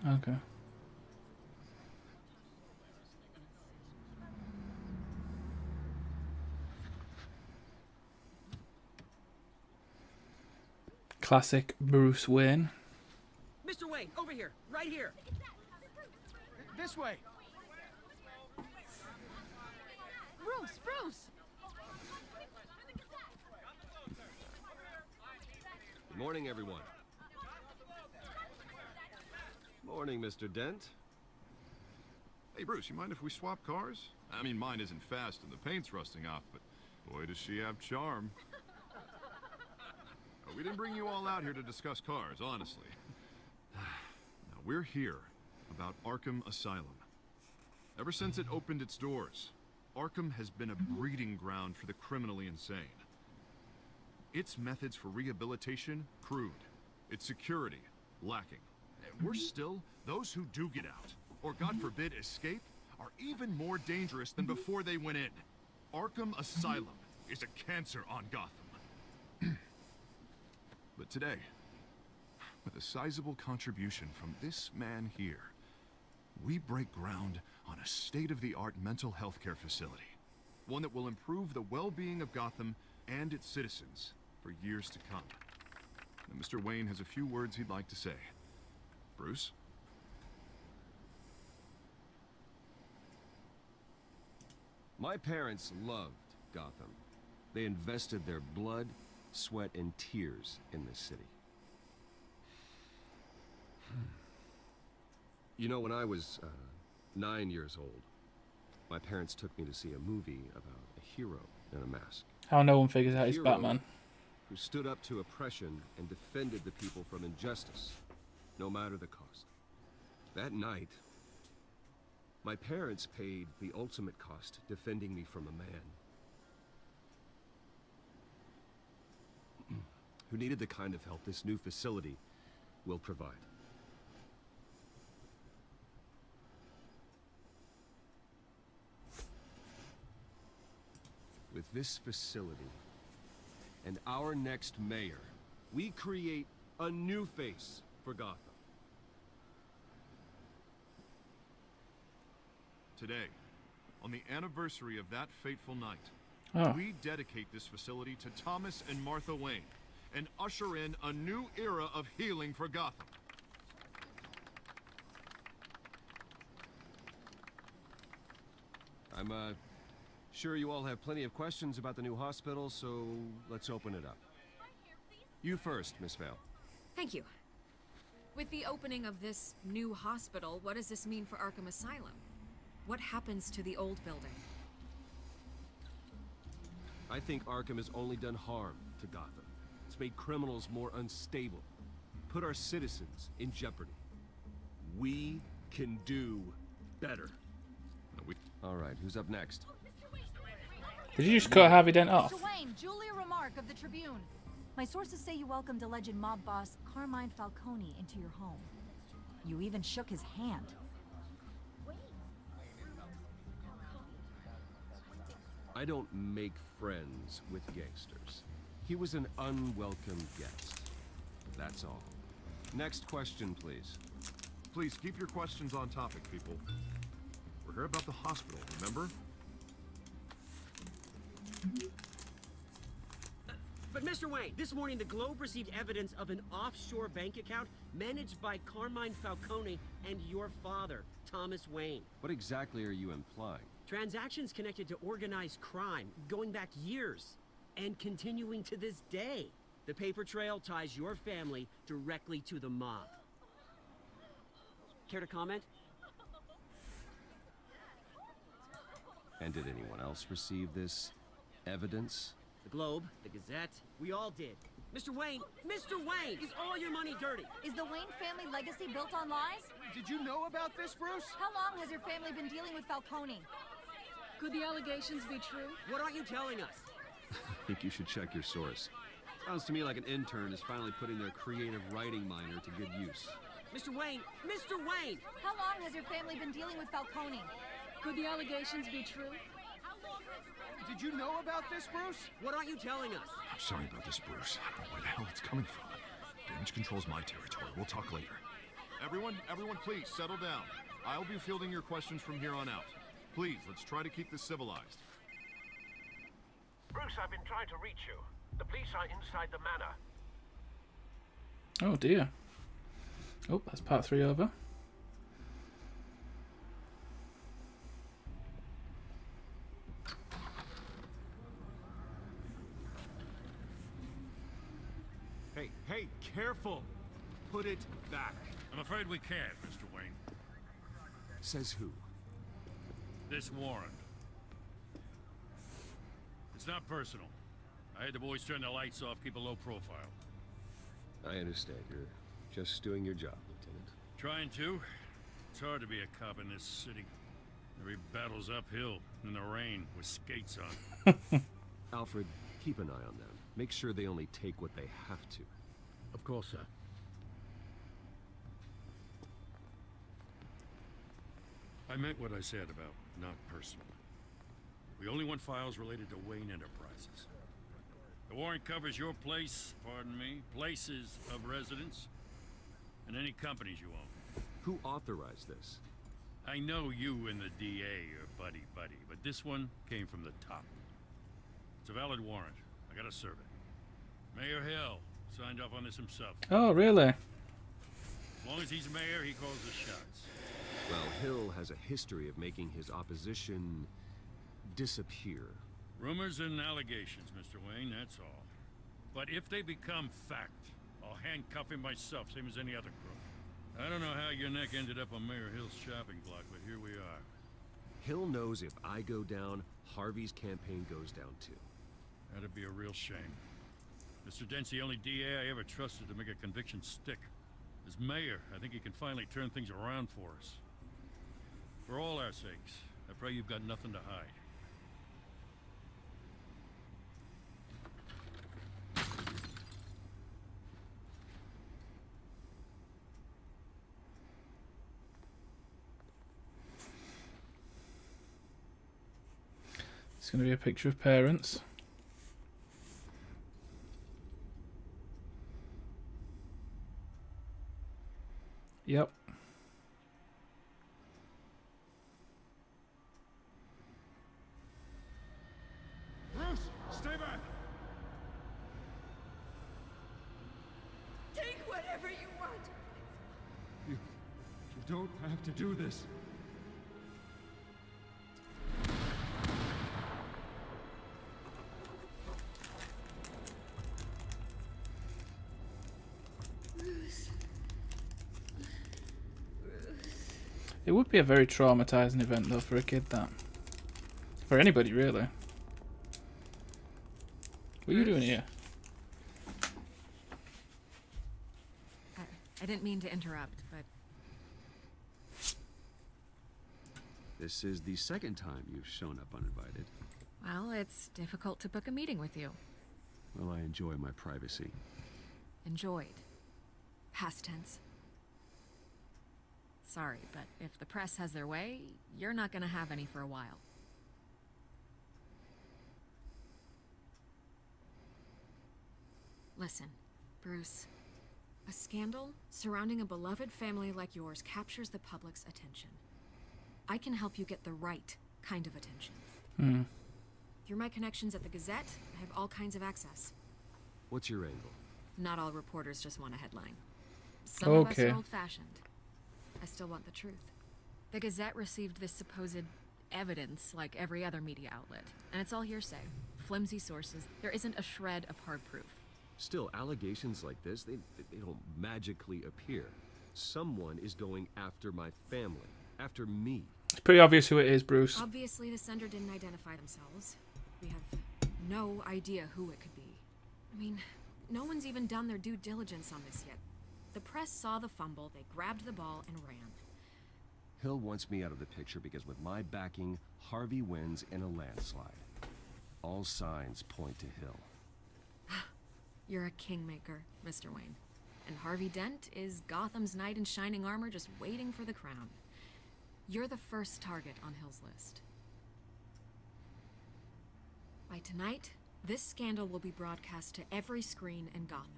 Okay. Classic Bruce Wayne. Mr. Wayne, over here, right here. This way. Bruce! Good morning, everyone. Morning, Mr. Dent. Hey, Bruce, you mind if we swap cars? I mean, mine isn't fast and the paint's rusting off, but boy, does she have charm. We didn't bring you all out here to discuss cars, honestly. Now, we're here about Arkham Asylum. Ever since it opened its doors, Arkham has been a breeding ground for the criminally insane. Its methods for rehabilitation, crude. Its security, lacking. Worse still, those who do get out, or God forbid escape, are even more dangerous than before they went in. Arkham Asylum is a cancer on Gotham. But today, with a sizable contribution from this man here, we break ground on a state-of-the-art mental health care facility. One that will improve the well-being of Gotham and its citizens for years to come. And Mr. Wayne has a few words he'd like to say. Bruce? My parents loved Gotham. They invested their blood, sweat, and tears in this city. You know, when I was 9 years old, my parents took me to see a movie about a hero in a mask. How no one figures out he's Hero Batman. Who stood up to oppression and defended the people from injustice, no matter the cost. That night, my parents paid the ultimate cost defending me from a man who needed the kind of help this new facility will provide. With this facility and our next mayor, we create a new face for Gotham. Today, on the anniversary of that fateful night, we dedicate this facility to Thomas and Martha Wayne and usher in a new era of healing for Gotham. I'm sure you all have plenty of questions about the new hospital, so let's open it up. You first, Miss Vale. Thank you. With the opening of this new hospital, what does this mean for Arkham Asylum? What happens to the old building? I think Arkham has only done harm to Gotham. It's made criminals more unstable, put our citizens in jeopardy. We can do better. All right, who's up next? Did you just cut Harvey Dent off? Mr. Wayne, Julia Remark of the Tribune. My sources say you welcomed alleged mob boss Carmine Falcone into your home. You even shook his hand. I don't make friends with gangsters. He was an unwelcome guest. That's all. Next question, please. Please keep your questions on topic, people. We're here about the hospital, remember? But Mr. Wayne, this morning the Globe received evidence of an offshore bank account managed by Carmine Falcone and your father, Thomas Wayne. What exactly are you implying? Transactions connected to organized crime, going back years, and continuing to this day. The paper trail ties your family directly to the mob. Care to comment? And did anyone else receive this evidence? The Globe, the Gazette, we all did. Mr. Wayne, is all your money dirty? Is the Wayne family legacy built on lies? Did you know about this, Bruce? How long has your family been dealing with Falcone? Could the allegations be true? What aren't you telling us? I think you should check your source. Sounds to me like an intern is finally putting their creative writing minor to good use. Mr. Wayne! How long has your family been dealing with Falcone? Could the allegations be true? Did you know about this, Bruce? What aren't you telling us? I'm sorry about this, Bruce. I don't know where the hell it's coming from. Damage control's my territory. We'll talk later. Everyone, please, settle down. I'll be fielding your questions from here on out. Please, let's try to keep this civilized. Bruce, I've been trying to reach you. The police are inside the manor. Oh dear. Oh, that's part 3 over. Hey, careful! Put it back. I'm afraid we can't, Mr. Wayne. Says who? This warrant. It's not personal. I had the boys turn the lights off, keep a low profile. I understand. You're just doing your job, Lieutenant. Trying to. It's hard to be a cop in this city. Every battle's uphill in the rain with skates on. Alfred, keep an eye on them. Make sure they only take what they have to. Of course, sir. I meant what I said about not personal. We only want files related to Wayne Enterprises. The warrant covers your place, pardon me, places of residence, and any companies you own. Who authorized this? I know you and the DA are buddy-buddy, but this one came from the top. It's a valid warrant. I gotta serve it. Mayor Hill signed off on this himself. Oh, really? As long as he's mayor, he calls the shots. Well, Hill has a history of making his opposition disappear. Rumors and allegations, Mr. Wayne, that's all. But if they become fact, I'll handcuff him myself, same as any other crook. I don't know how your neck ended up on Mayor Hill's shopping block, but here we are. Hill knows if I go down, Harvey's campaign goes down too. That'd be a real shame. Mr. Dent's the only DA I ever trusted to make a conviction stick. As mayor, I think he can finally turn things around for us. For all our sakes, I pray you've got nothing to hide. It's going to be a picture of parents. Yep. Bruce, stay back! Take whatever you want. You don't have to do this. It would be a very traumatizing event, though, for a kid, that. For anybody, really. What are you doing here? I didn't mean to interrupt, but... This is the second time you've shown up uninvited. Well, it's difficult to book a meeting with you. Well, I enjoy my privacy. Enjoyed. Past tense. Sorry, but if the press has their way, you're not gonna have any for a while. Listen, Bruce. A scandal surrounding a beloved family like yours captures the public's attention. I can help you get the right kind of attention. Through my connections at the Gazette, I have all kinds of access. What's your angle? Not all reporters just want a headline. Some of us are old-fashioned. I still want the truth. The Gazette received this supposed evidence like every other media outlet, and it's all hearsay. Flimsy sources. There isn't a shred of hard proof. Still, allegations like this, they don't magically appear. Someone is going after my family, after me. It's pretty obvious who it is, Bruce. Obviously, the sender didn't identify themselves. We have no idea who it could be. I mean, no one's even done their due diligence on this yet. The press saw the fumble, they grabbed the ball and ran. Hill wants me out of the picture because with my backing, Harvey wins in a landslide. All signs point to Hill. You're a kingmaker, Mr. Wayne. And Harvey Dent is Gotham's knight in shining armor just waiting for the crown. You're the first target on Hill's list. By tonight, this scandal will be broadcast to every screen in Gotham.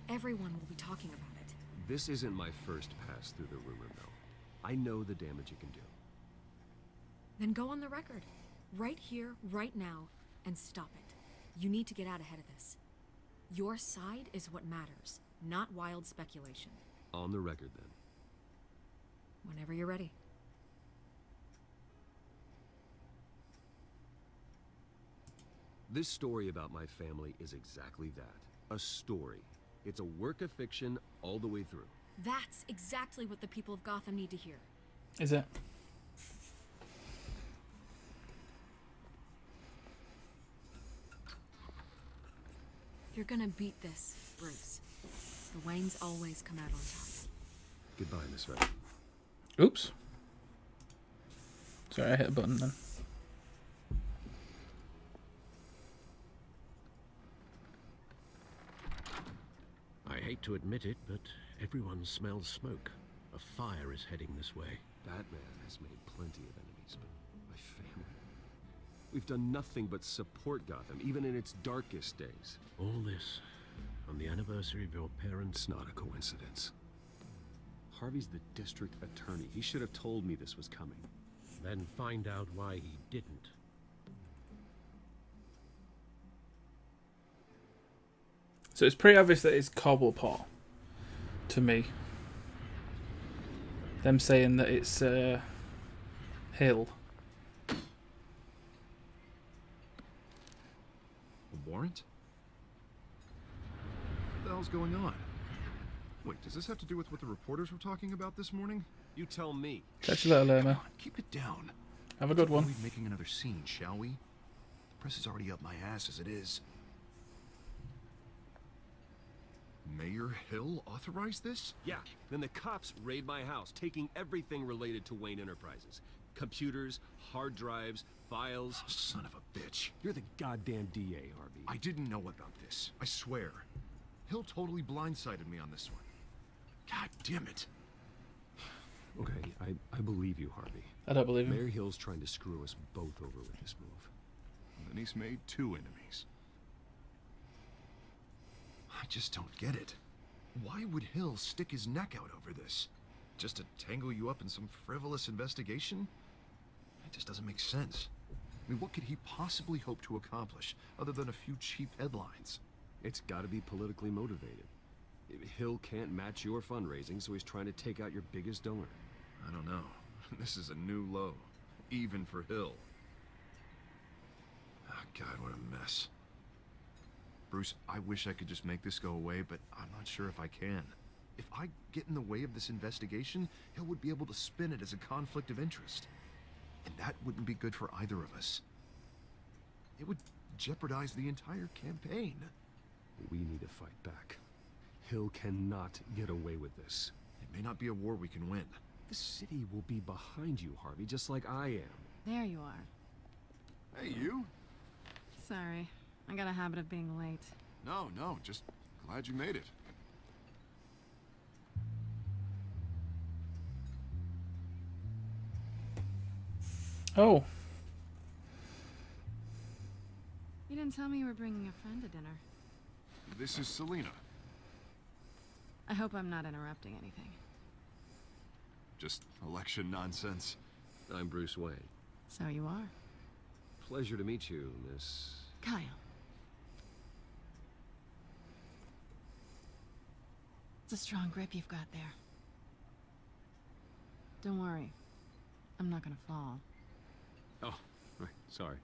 Everyone will be talking about it. This isn't my first pass through the rumor mill. I know the damage it can do. Then go on the record. Right here, right now, and stop it. You need to get out ahead of this. Your side is what matters, not wild speculation. On the record, then. Whenever you're ready. This story about my family is exactly that. A story. It's a work of fiction all the way through. That's exactly what the people of Gotham need to hear. Is it? You're gonna beat this, Bruce. The Waynes always come out on top. Goodbye, Miss Red. Oops. Sorry, I hit a button then. I hate to admit it, but everyone smells smoke. A fire is heading this way. Batman has made plenty of enemies, but my family... We've done nothing but support Gotham, even in its darkest days. All this on the anniversary of your parents' It's not a coincidence. Harvey's the district attorney. He should have told me this was coming. Then find out why he didn't. So it's pretty obvious that it's Cobblepot to me. Them saying that it's Hill. A warrant? What the hell's going on? Wait, does this have to do with what the reporters were talking about this morning? You tell me. Catch you later, Lerma. Come on, keep it down. Have a good one. Avoid making another scene, shall we? The press is already up my ass as it is. Mayor Hill authorized this? Yeah, then the cops raid my house, taking everything related to Wayne Enterprises. Computers, hard drives, files. Oh, son of a bitch. You're the goddamn DA, Harvey. I didn't know about this. I swear. Hill totally blindsided me on this one. God damn it. Okay, I believe you, Harvey. I don't believe him. Mayor Hill's trying to screw us both over with this move. And then he's made 2 enemies. I just don't get it. Why would Hill stick his neck out over this? Just to tangle you up in some frivolous investigation? It just doesn't make sense. I mean, what could he possibly hope to accomplish other than a few cheap headlines? It's gotta be politically motivated. Hill can't match your fundraising, so he's trying to take out your biggest donor. I don't know. This is a new low. Even for Hill. Oh, God, what a mess. Bruce, I wish I could just make this go away, but I'm not sure if I can. If I get in the way of this investigation, Hill would be able to spin it as a conflict of interest. And that wouldn't be good for either of us. It would jeopardize the entire campaign. We need to fight back. Hill cannot get away with this. It may not be a war we can win. The city will be behind you, Harvey, just like I am. There you are. Hey, you? Sorry. I got a habit of being late. No, just glad you made it. Oh. You didn't tell me you were bringing a friend to dinner. This is Selina. I hope I'm not interrupting anything. Just election nonsense. I'm Bruce Wayne. So you are. Pleasure to meet you, Miss... Kyle. It's a strong grip you've got there. Don't worry. I'm not gonna fall. Oh, right. Sorry.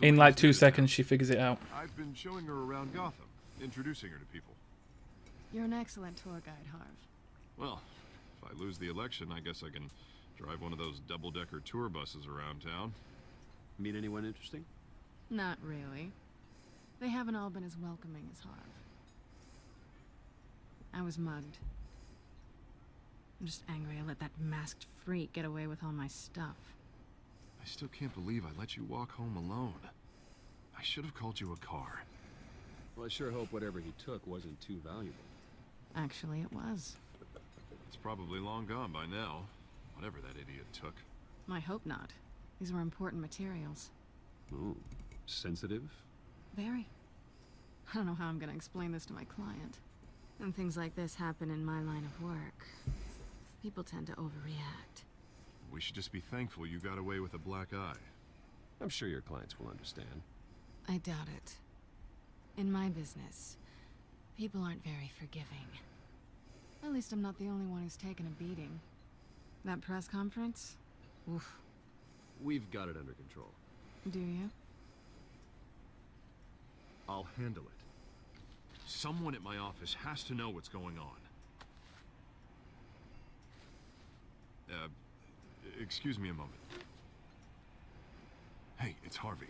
In like 2 seconds, she figures it out. I've been showing her around Gotham, introducing her to people. You're an excellent tour guide, Harv. Well, if I lose the election, I guess I can drive one of those double-decker tour buses around town. Meet anyone interesting? Not really. They haven't all been as welcoming as Harv. I was mugged. I'm just angry I let that masked freak get away with all my stuff. I still can't believe I let you walk home alone. I should have called you a car. Well, I sure hope whatever he took wasn't too valuable. Actually, it was. It's probably long gone by now. Whatever that idiot took. I hope not. These were important materials. Ooh, sensitive? Very. I don't know how I'm gonna explain this to my client. When things like this happen in my line of work, people tend to overreact. We should just be thankful you got away with a black eye. I'm sure your clients will understand. I doubt it. In my business, people aren't very forgiving. At least I'm not the only one who's taken a beating. That press conference? Oof. We've got it under control. Do you? I'll handle it. Someone at my office has to know what's going on. Excuse me a moment. Hey, it's Harvey.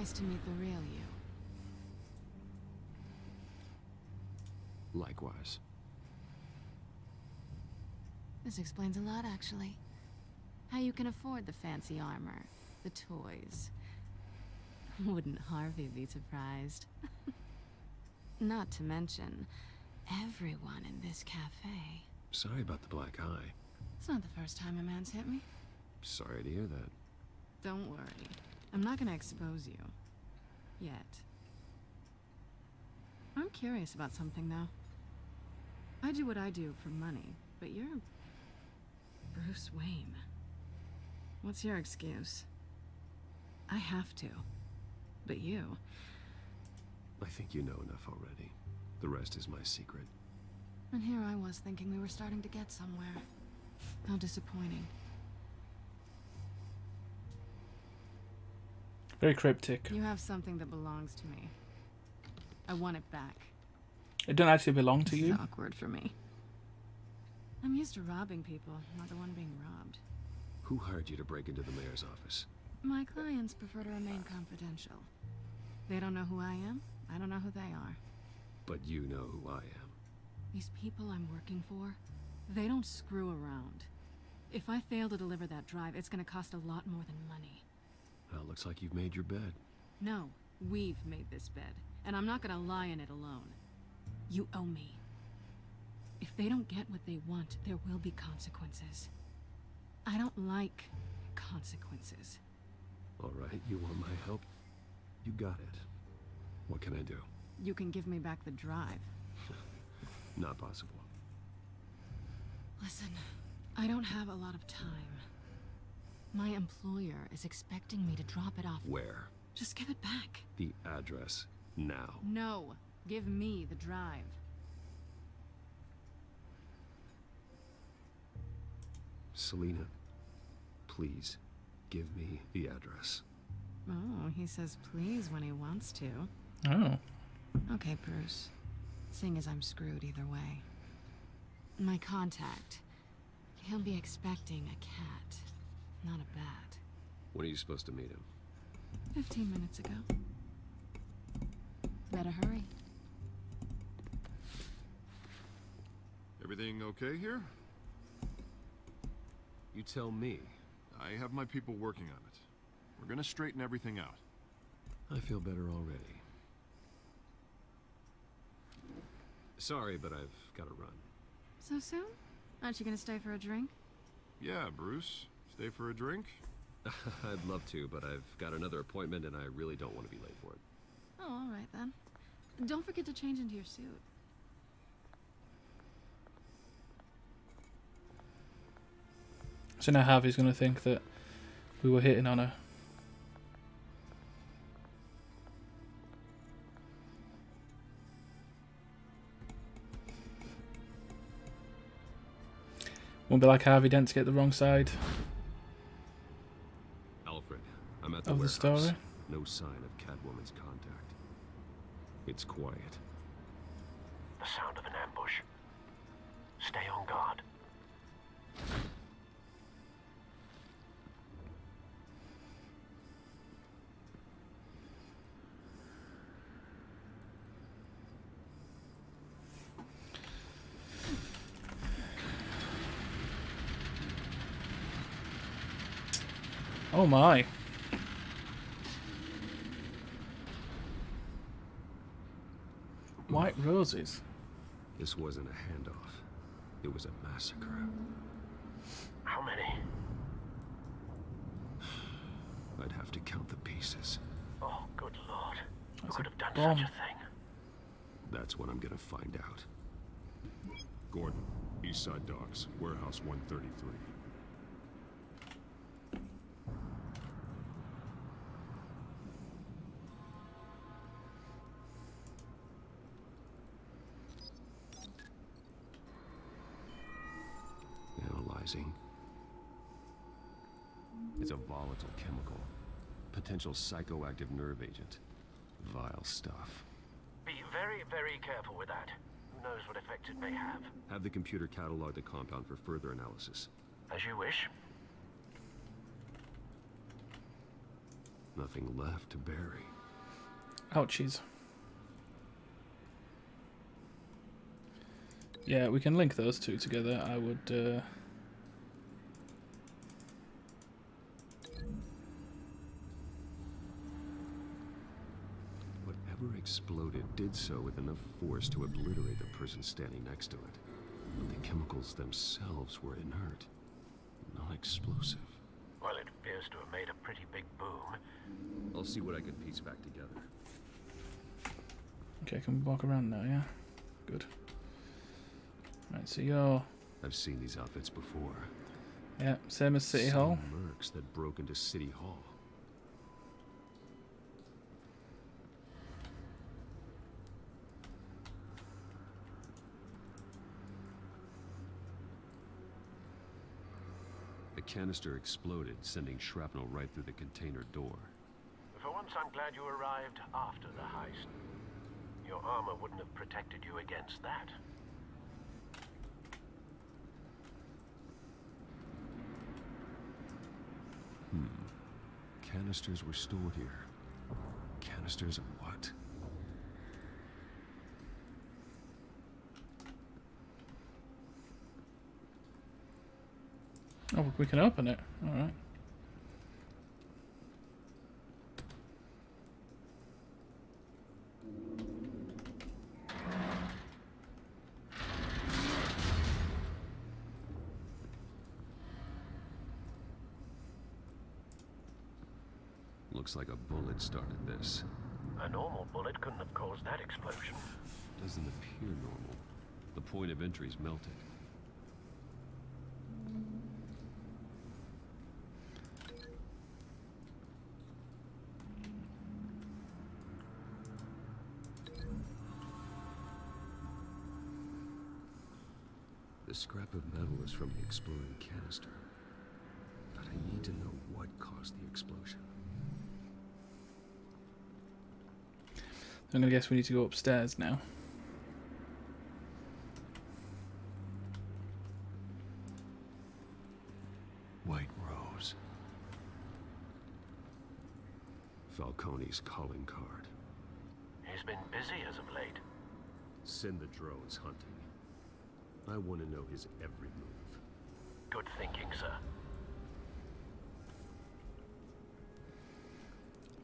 Nice to meet the real you. Likewise. This explains a lot, actually. How you can afford the fancy armor, the toys. Wouldn't Harvey be surprised? Not to mention, everyone in this cafe. Sorry about the black eye. It's not the first time a man's hit me. Sorry to hear that. Don't worry. I'm not gonna expose you. Yet. I'm curious about something, though. I do what I do for money, but you're... Bruce Wayne. What's your excuse? I have to. But you... I think you know enough already. The rest is my secret. And here I was thinking we were starting to get somewhere. How disappointing. Very cryptic. You have something that belongs to me. I want it back. It don't actually belong to you. It's awkward for me. I'm used to robbing people, not the one being robbed. Who hired you to break into the mayor's office? My clients prefer to remain confidential. They don't know who I am. I don't know who they are. But you know who I am. These people I'm working for, they don't screw around. If I fail to deliver that drive, it's gonna cost a lot more than money. Well, looks like you've made your bed. No, we've made this bed, and I'm not gonna lie in it alone. You owe me. If they don't get what they want, there will be consequences. I don't like consequences. All right, you want my help? You got it. What can I do? You can give me back the drive. Not possible. Listen, I don't have a lot of time. My employer is expecting me to drop it off. Where? Just give it back. The address, now. No, give me the drive. Selina, please, give me the address. Oh, he says please when he wants to. Oh. Okay, Bruce. Seeing as I'm screwed either way. My contact. He'll be expecting a cat, not a bat. When are you supposed to meet him? 15 minutes ago. Better hurry. Everything okay here? You tell me. I have my people working on it. We're gonna straighten everything out. I feel better already. Sorry, but I've got to run. So soon? Aren't you gonna stay for a drink? Yeah, Bruce. Stay for a drink? I'd love to, but I've got another appointment and I really don't want to be late for it. Oh, all right then. Don't forget to change into your suit. So now Harvey's going to think that we were hitting on her. Won't be like Harvey Dent to get the wrong side Alfred, I'm at the of the warehouse. story. No sign of Catwoman's contact. It's quiet. The sound of an ambush. Stay on guard. Oh my. White roses. This wasn't a handoff. It was a massacre. How many? I'd have to count the pieces. Oh, good lord. Who That's could a have done bomb. such a thing? That's what I'm gonna find out. Gordon, East Side Docks, Warehouse 133. Analyzing. It's a volatile chemical. Potential psychoactive nerve agent. Vile stuff. Be very, very careful with that. Who knows what effect it may have? Have the computer catalog the compound for further analysis. As you wish. Nothing left to bury. Ouchies. Yeah, we can link those two together. I would... Whatever exploded did so with enough force to obliterate the person standing next to it. But the chemicals themselves were inert, not explosive. Well, it appears to have made a pretty big boom. I'll see what I can piece back together. Okay, can we walk around now, yeah? Good. Right, so you're... I've seen these outfits before. Yeah, same as City Hall. Mercs that broke into City Hall. The canister exploded, sending shrapnel right through the container door. For once, I'm glad you arrived after the heist. Your armor wouldn't have protected you against that. Canisters were stored here. Canisters of what? Oh, we can open it. Alright. Looks like a bullet started this. A normal bullet couldn't have caused that explosion. Doesn't appear normal. The point of entry's melted. The scrap of metal is from the exploding canister. But I need to know what caused the explosion. I'm gonna guess we need to go upstairs now. White Rose. Falcone's calling card. He's been busy as of late. Send the drones hunting. I want to know his every move. Good thinking, sir.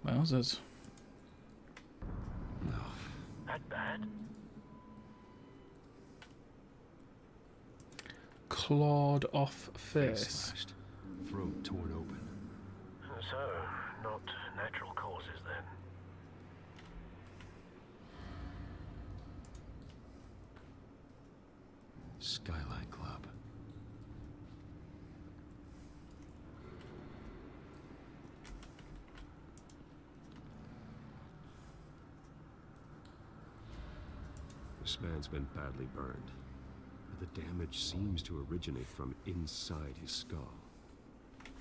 Wowzers. That bad? Clawed off face. Slashed. Throat torn open. So, not natural causes then. Skylight Club. This man's been badly burned, but the damage seems to originate from inside his skull.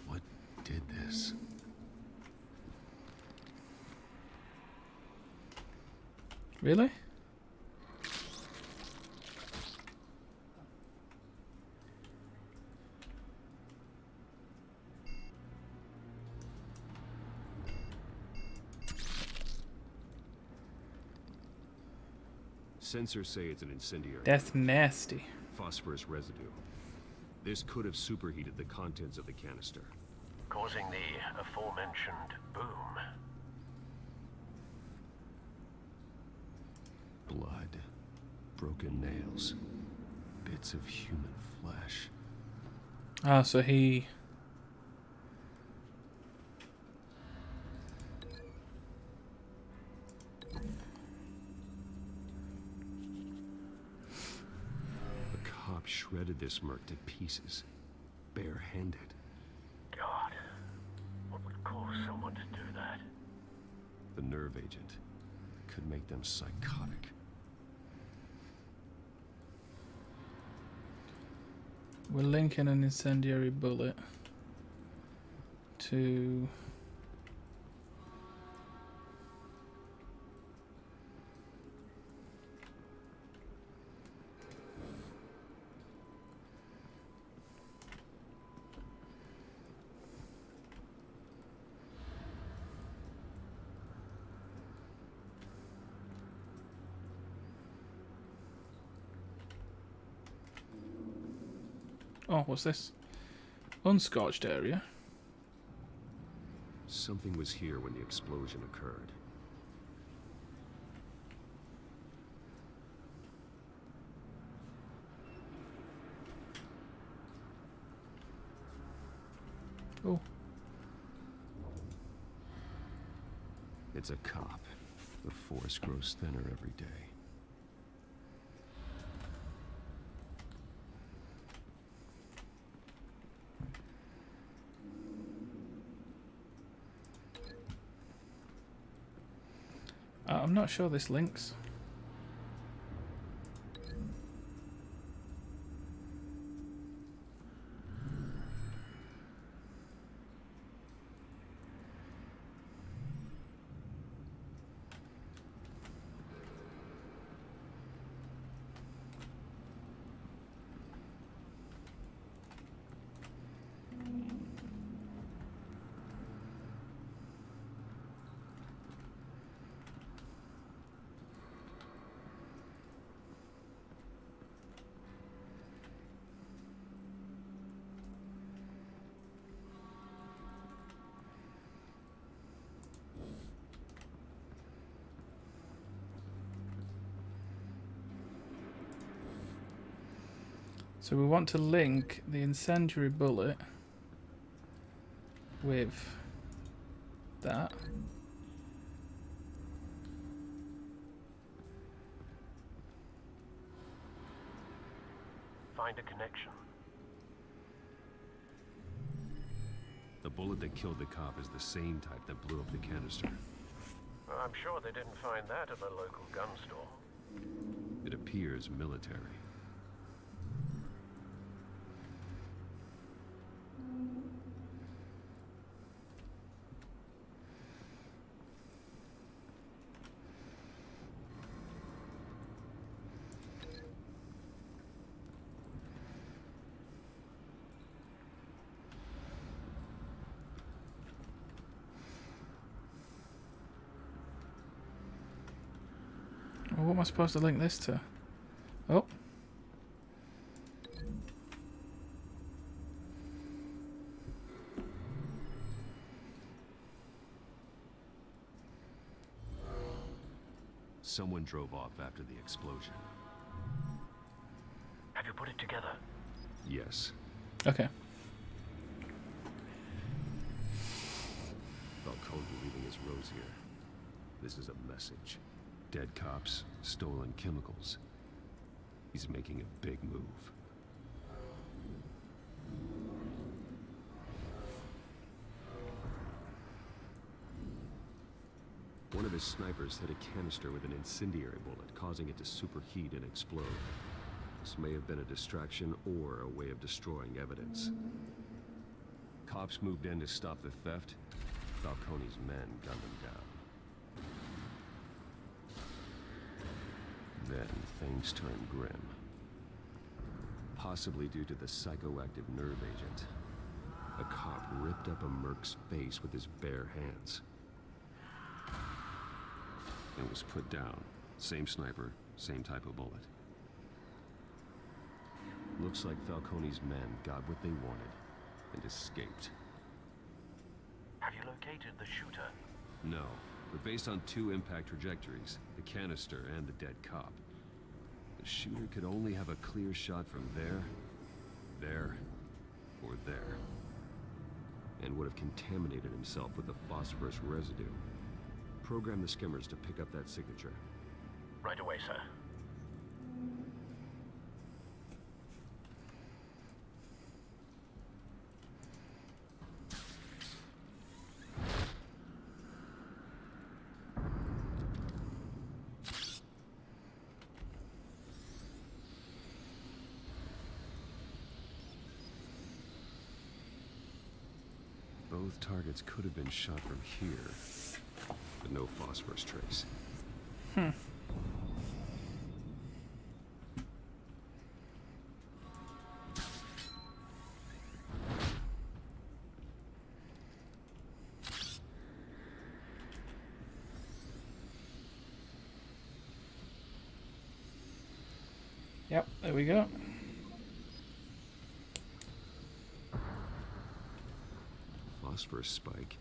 What did this? Really? Sensors say it's an incendiary. That's nasty. Phosphorus residue. This could have superheated the contents of the canister, Causing the aforementioned boom. blood, broken nails, bits of human flesh. Ah, so he... The cop shredded this merc to pieces, barehanded. God, what would cause someone to do that? The nerve agent could make them psychotic. We're linking an incendiary bullet to... Oh, what's this? Unscorched area. Something was here when the explosion occurred. Oh. It's a cop. The force grows thinner every day. I'm not sure this links. So we want to link the incendiary bullet with that. Find a connection. The bullet that killed the cop is the same type that blew up the canister. I'm sure they didn't find that at the local gun store. It appears military. Well, what am I supposed to link this to? Oh. Someone drove off after the explosion. Have you put it together? Yes. Okay. Falcone leaving his rose here. This is a message. Dead cops, stolen chemicals. He's making a big move. One of his snipers hit a canister with an incendiary bullet, causing it to superheat and explode. This may have been a distraction or a way of destroying evidence. Cops moved in to stop the theft. Falcone's men gunned them down. Then things turned grim. Possibly due to the psychoactive nerve agent. A cop ripped up a merc's face with his bare hands. It was put down. Same sniper, same type of bullet. Looks like Falcone's men got what they wanted and escaped. Have you located the shooter? No, but based on two impact trajectories, the canister and the dead cop, the shooter could only have a clear shot from there, or there, and would have contaminated himself with the phosphorus residue. Program the skimmers to pick up that signature. Right away, sir. Both targets could have been shot from here, but no phosphorus trace. Yep, there we go. phosphorus spike.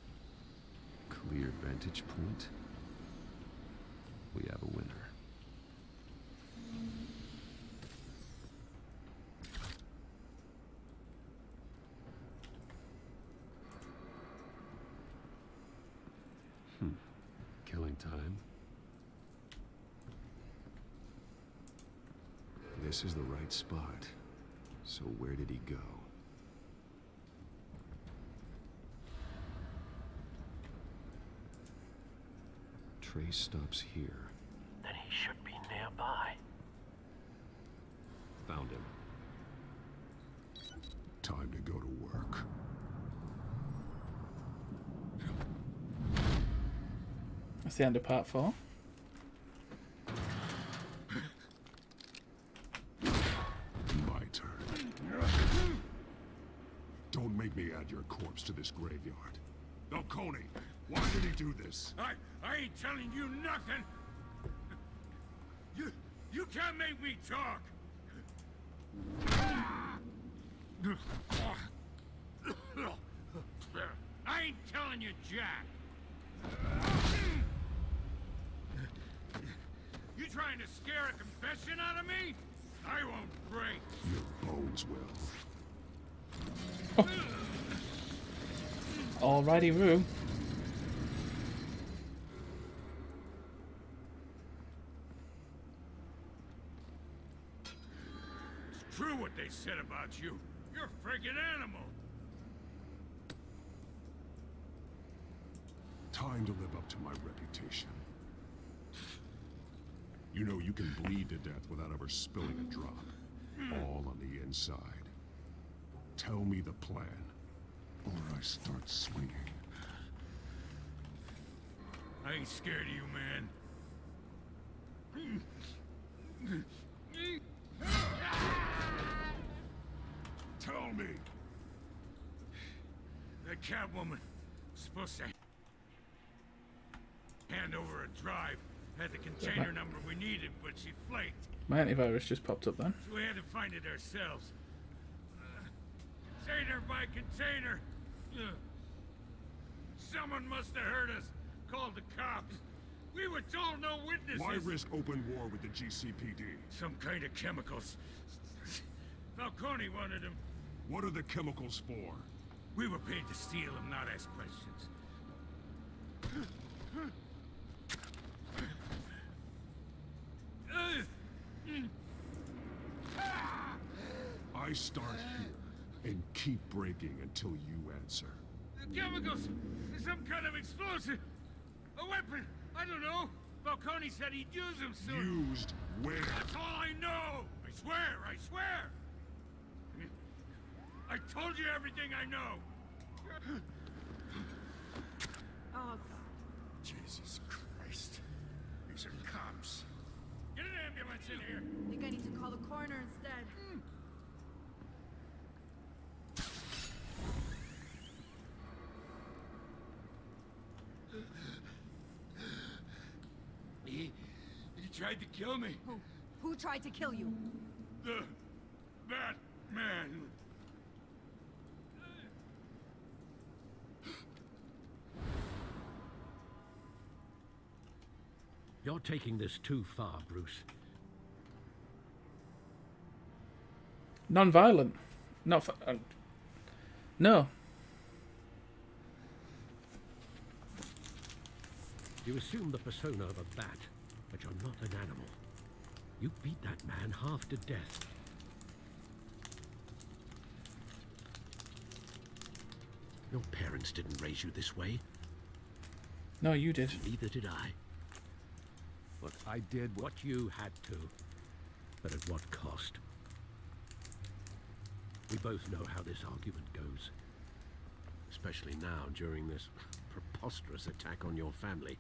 Clear vantage point. We have a winner. Killing time. This is the right spot. So where did he go? Trace stops here. Then he should be nearby. Found him. Time to go to work. That's the end of part 4. My turn. Don't make me add your corpse to this graveyard. Falcone, why did he do this? I ain't telling you nothing. You can't make me talk. I ain't telling you, Jack. You trying to scare a confession out of me? I won't break. Your bones will. Alrighty, Rue. It's true what they said about you. You're a friggin' animal. Time to live up to my reputation. You know you can bleed to death without ever spilling a drop. All on the inside. Tell me the plan, or I start swinging. I ain't scared of you, man. Tell me! That Catwoman was supposed to hand over a drive. Had the container number we needed, but she flaked. My antivirus just popped up then. So we had to find it ourselves. Container by container. Someone must have heard us. Called the cops. We were told no witnesses. Why risk open war with the GCPD? Some kind of chemicals. Falcone wanted them. What are the chemicals for? We were paid to steal them, not ask questions. I start here and keep breaking until you answer. The chemicals! Some kind of explosive! A weapon! I don't know! Falcone said he'd use them soon. Used where? That's all I know! I swear! I swear! I told you everything I know! Oh, Jesus Christ. These are cops. Get an ambulance in here! I think I need to call the coroner instead. He tried to kill me. Who tried to kill you? The Batman. You're taking this too far, Bruce. Non-violent. Not for... no. You assume the persona of a bat, but you're not an animal. You beat that man half to death. Your parents didn't raise you this way. No, you did. Neither did I. Look, I did what you had to, but at what cost? We both know how this argument goes. Especially now, during this preposterous attack on your family.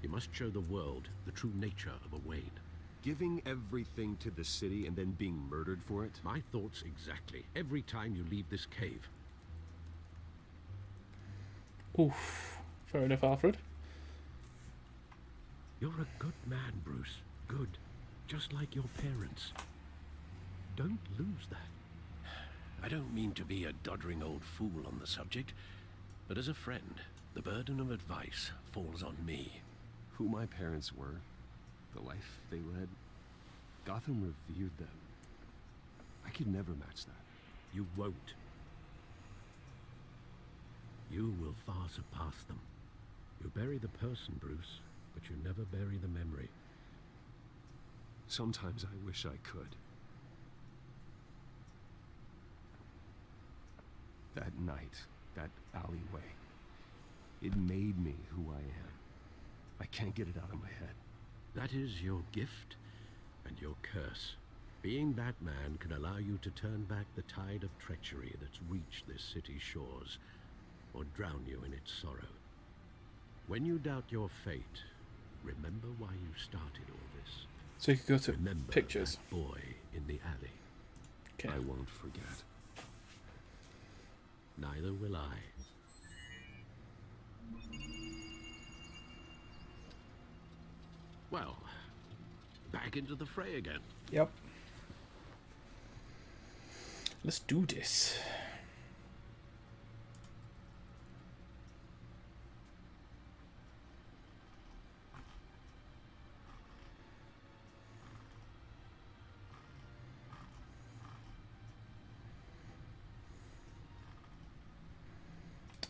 You must show the world the true nature of a Wayne. Giving everything to the city and then being murdered for it? My thoughts exactly. Every time you leave this cave. Oof. Fair enough, Alfred. You're a good man, Bruce. Good. Just like your parents. Don't lose that. I don't mean to be a doddering old fool on the subject, But as a friend, the burden of advice falls on me. Who my parents were, the life they led, Gotham revered them. I could never match that. You won't. You will far surpass them. You bury the person, Bruce, but you never bury the memory. Sometimes I wish I could. That night, that alleyway, it made me who I am. I can't get it out of my head. That is your gift and your curse. Being Batman can allow you to turn back the tide of treachery that's reached this city's shores, or drown you in its sorrow. When you doubt your fate, remember why you started all this. So you could go to remember pictures. That boy in the alley. Okay. I won't forget. Neither will I. Well, back into the fray again. Yep. Let's do this.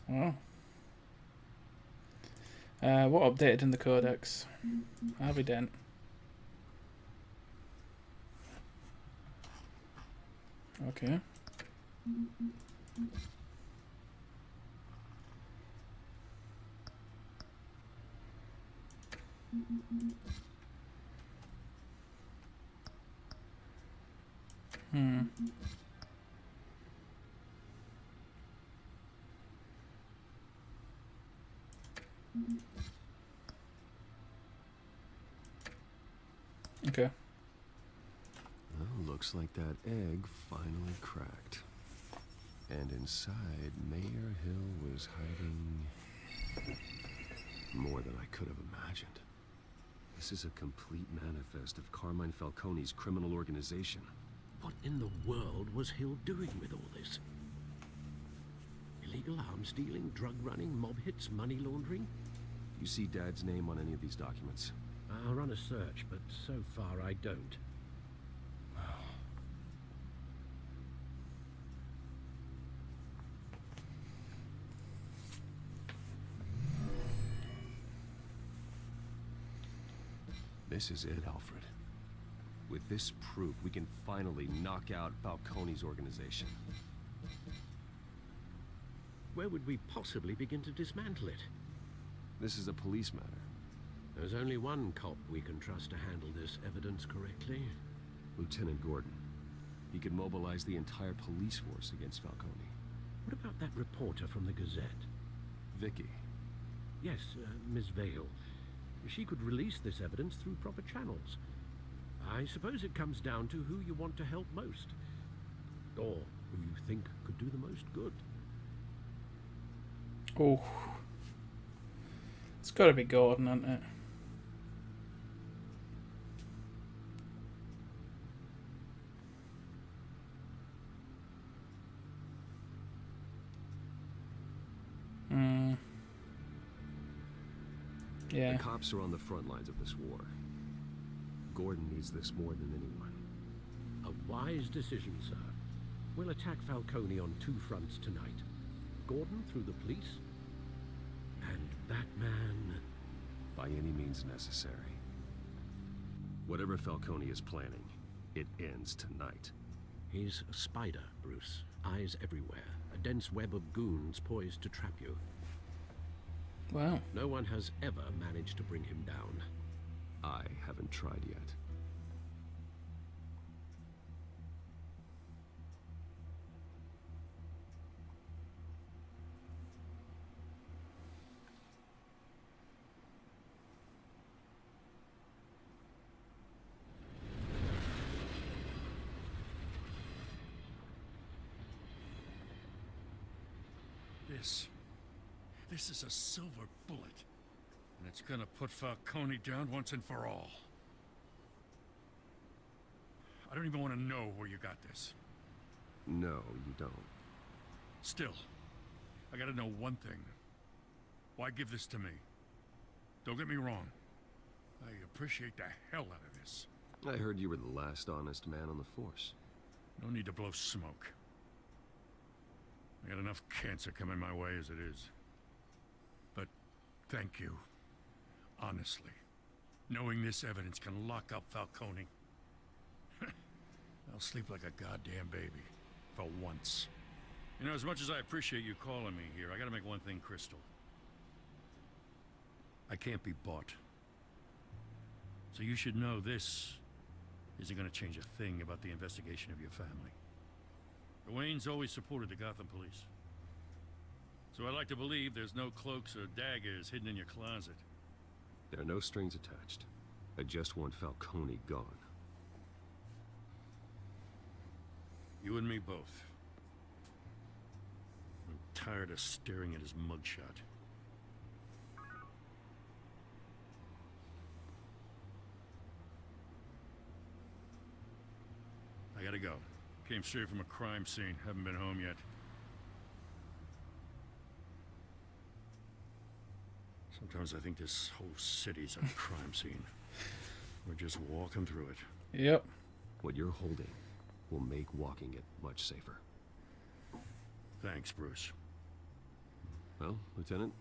Oh. What updated in the codex? Harvey Dent. Okay. Okay. Well, looks like that egg finally cracked. And inside, Mayor Hill was hiding more than I could have imagined. This is a complete manifest of Carmine Falcone's criminal organization. What in the world was Hill doing with all this? Illegal arms dealing, drug running, mob hits, money laundering? You see Dad's name on any of these documents? I'll run a search, but so far I don't. This is it, Alfred. With this proof, we can finally knock out Falcone's organization. Where would we possibly begin to dismantle it? This is a police matter. There's only one cop we can trust to handle this evidence correctly. Lieutenant Gordon. He could mobilize the entire police force against Falcone. What about that reporter from the Gazette? Vicky. Yes, Miss Vale. She could release this evidence through proper channels. I suppose it comes down to who you want to help most. Or who you think could do the most good. Oh. It's gotta be Gordon, hasn't it? Yeah. The cops are on the front lines of this war. Gordon needs this more than anyone. A wise decision, sir. We'll attack Falcone on two fronts tonight. Gordon through the police, and Batman... by any means necessary. Whatever Falcone is planning, it ends tonight. He's a spider, Bruce. Eyes everywhere. A dense web of goons poised to trap you. Wow. No one has ever managed to bring him down. I haven't tried yet. This is a silver bullet. And it's gonna put Falcone down once and for all. I don't even want to know where you got this. No, you don't. Still, I gotta know one thing. Why give this to me? Don't get me wrong. I appreciate the hell out of this. I heard you were the last honest man on the force. No need to blow smoke. I got enough cancer coming my way as it is. But thank you. Honestly. Knowing this evidence can lock up Falcone. I'll sleep like a goddamn baby. For once. You know, as much as I appreciate you calling me here, I gotta make one thing crystal. I can't be bought. So you should know this isn't gonna change a thing about the investigation of your family. The Waynes always supported the Gotham police. So I like to believe there's no cloaks or daggers hidden in your closet. There are no strings attached. I just want Falcone gone. You and me both. I'm tired of staring at his mugshot. I gotta go. Came straight from a crime scene. Haven't been home yet. Sometimes I think this whole city's a crime scene. We're just walking through it. Yep. What you're holding will make walking it much safer. Thanks, Bruce. Well, Lieutenant?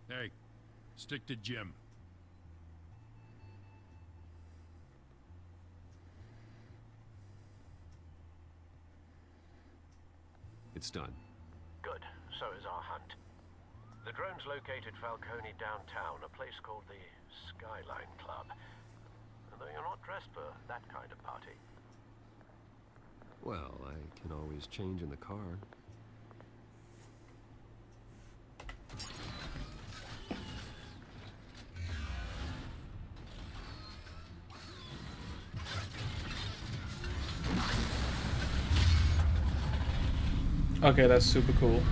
Hey, stick to Jim. It's done. Good. So is our hunt. The drones located Falcone downtown, a place called the Skyline Club. Though you're not dressed for that kind of party. Well, I can always change in the car. Okay, that's super cool.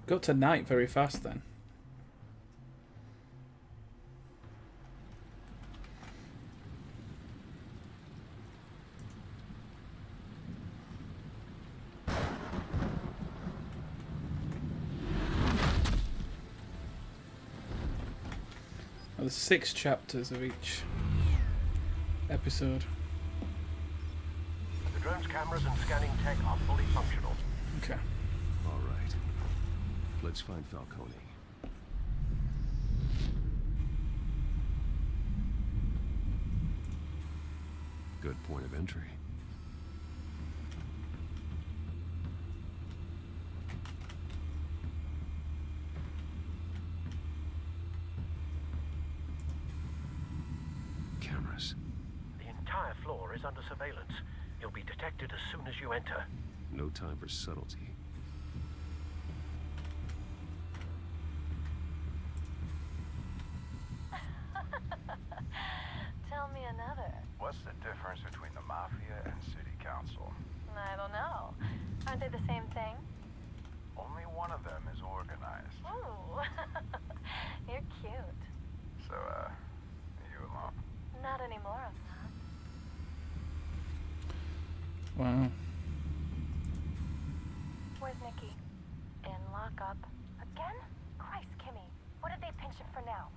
Got to night very fast then. There's 6 chapters of each episode. The drone's cameras and scanning tech are fully functional. Okay. All right. Let's find Falcone. Good point of entry. Cameras. The entire floor is under surveillance. You'll be detected as soon as you enter. No time for subtlety. Tell me another. What's the difference between the Mafia and City Council? I don't know. Aren't they the same thing? Only one of them is organized. Ooh. You're cute. So, you alone? Not anymore, I'm not. Wow. Where's Nikki? In lockup. Again? Christ, Kimmy. What did they pinch him for now?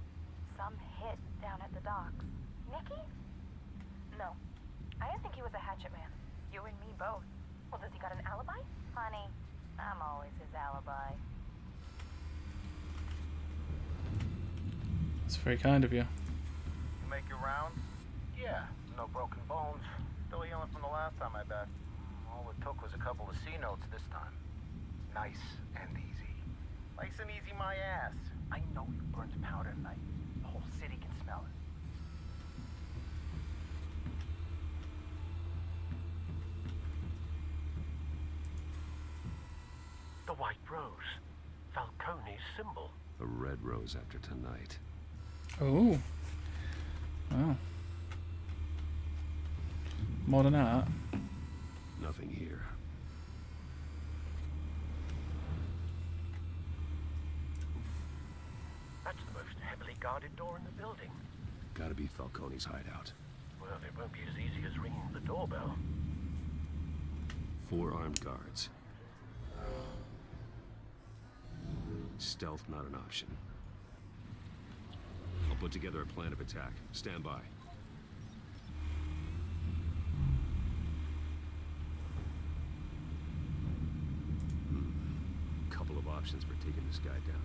Some hit down at the docks. Nikki? No. I didn't think he was a hatchet man. You and me both. Well, does he got an alibi? Honey, I'm always his alibi. That's very kind of you. You make your rounds? Yeah, no broken bones. Still healing from the last time, I bet. All it took was a couple of C notes this time. Nice and easy. Nice and easy, my ass. I know you burned powder tonight. The whole city can smell it. The White Rose. Falcone's symbol. A red rose after tonight. Oh. Wow. Modern art. Nothing here. That's the most heavily guarded door in the building. Gotta be Falcone's hideout. Well, it won't be as easy as ringing the doorbell. 4 armed guards. Stealth not an option. I'll put together a plan of attack. Stand by. Couple of options for taking this guy down.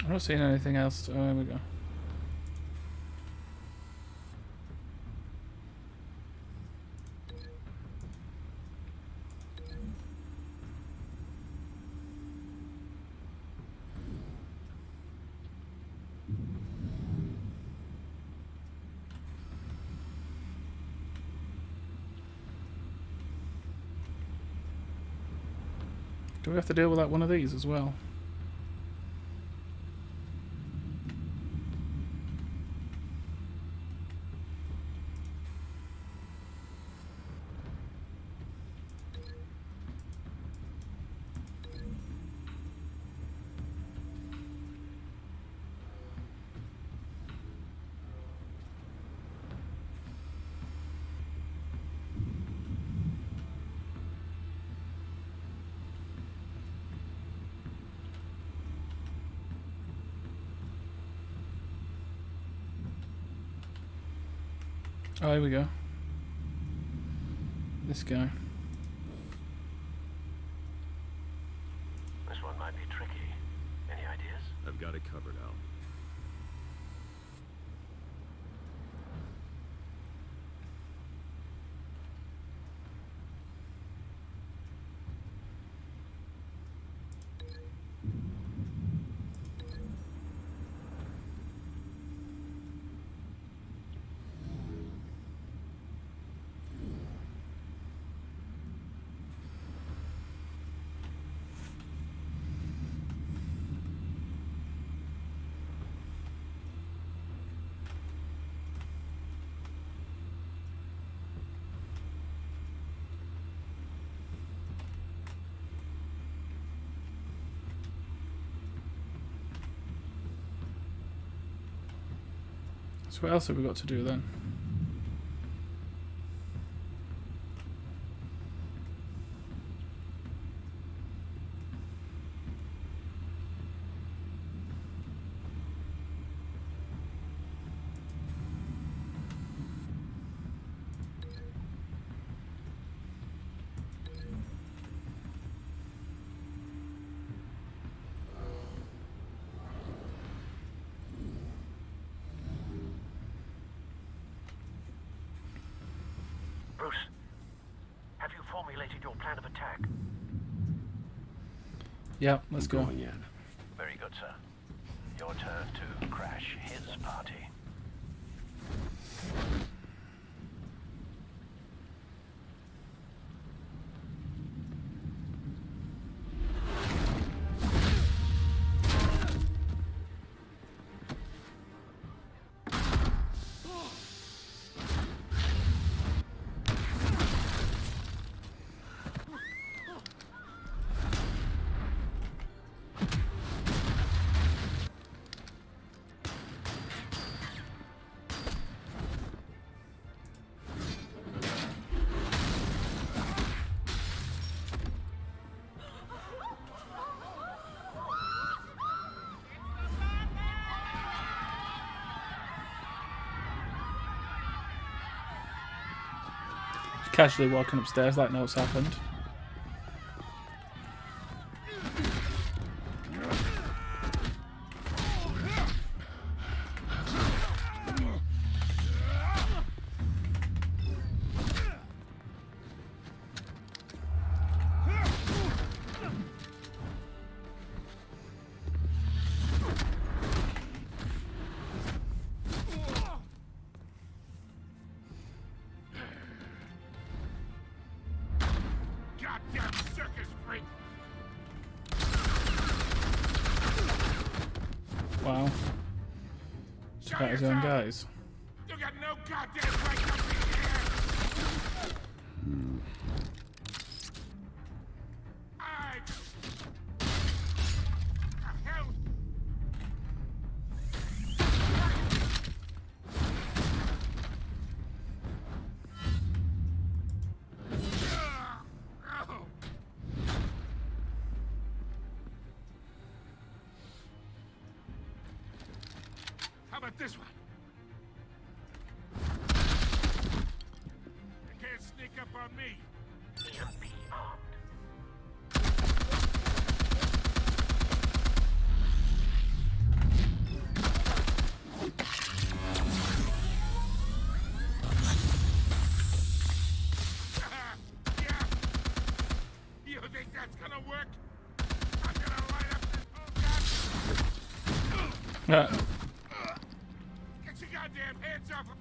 I'm not seeing anything else. Oh, there we go. Do we have to deal with like one of these as well? Oh, here we go. This guy. This one might be tricky. Any ideas? I've got it covered, Al. So what else have we got to do then? Bruce, have you formulated your plan of attack? Yeah, let's go. Going in. Very good, sir. Your turn to crash his party. Casually walking upstairs like no it's happened. Wow. He's got his own guys. You got no goddamn right to be here. How about this one? You can't sneak up on me. EMP armed. Yeah. You think that's gonna work? I'm gonna light up this whole goddamn... Get your goddamn hands off of...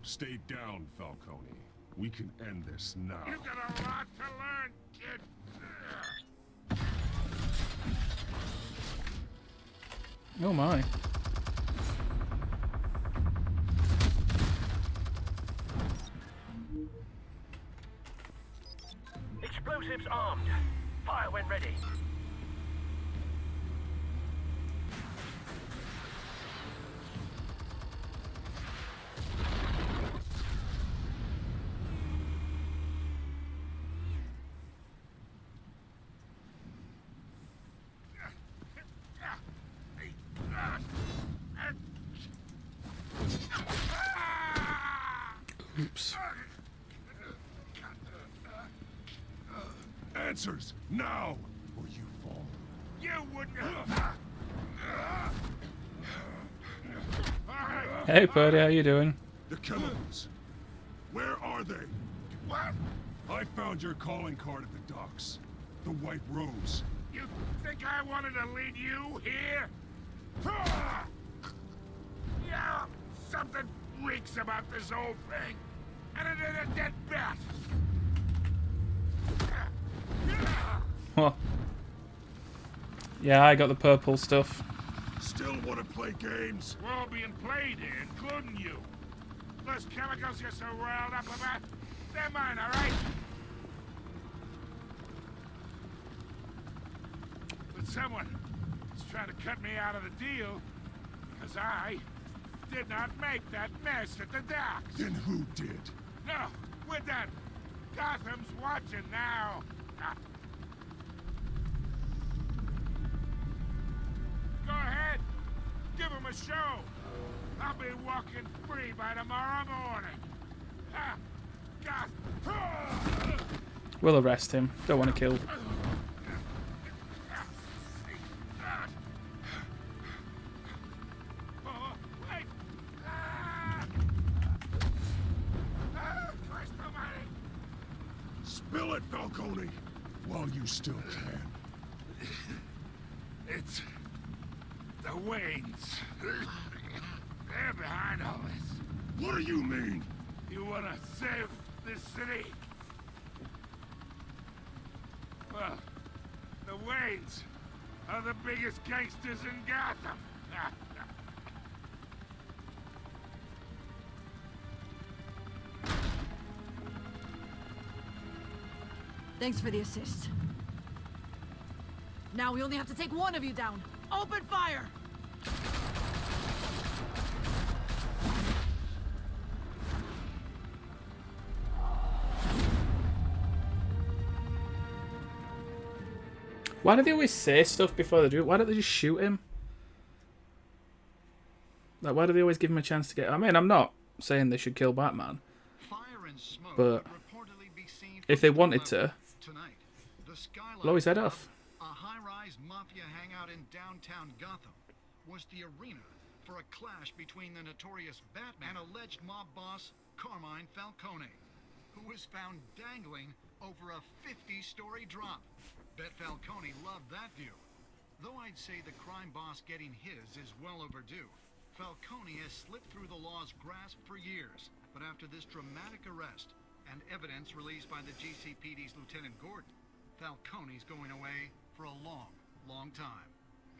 Stay down, Falcone. We can end this now. You got a lot to learn, kid. Oh my. Explosives armed. Fire when ready. Oops. Answers now, or you fall. You wouldn't. Hey, buddy, how you doing? The chemicals. Where are they? What? I found your calling card at the docks. The White Rose. You think I wanted to lead you here? Yeah, something reeks about this whole thing. And it is a dead bat. Huh. Yeah, I got the purple stuff. Still want to play games? We're all being played here, including you. Those chemicals you're so riled up about, they're mine, all right? But someone is trying to cut me out of the deal because I did not make that mess at the docks. Then who did? No, we're done. Gotham's watching now. Go ahead. Give him a show. I'll be walking free by tomorrow morning. We'll arrest him. Don't want to kill. Spill it, Falcone, while you still can. It's the Waynes. They're behind all this. What do you mean? You wanna save this city? Well, the Waynes are the biggest gangsters in Gotham. Thanks for the assist. Now we only have to take one of you down. Open fire! Why do they always say stuff before they do it? Why don't they just shoot him? Like, why do they always give him a chance to get... I mean, I'm not saying they should kill Batman. But if they wanted to, blow his head off. A high-rise mafia hangout in downtown Gotham was the arena for a clash between the notorious Batman and alleged mob boss Carmine Falcone, who was found dangling over a 50-story drop. Bet Falcone loved that view. Though I'd say the crime boss getting his is well overdue. Falcone has slipped through the law's grasp for years, but after this dramatic arrest and evidence released by the GCPD's Lieutenant Gordon, Falcone's going away for a long, long time.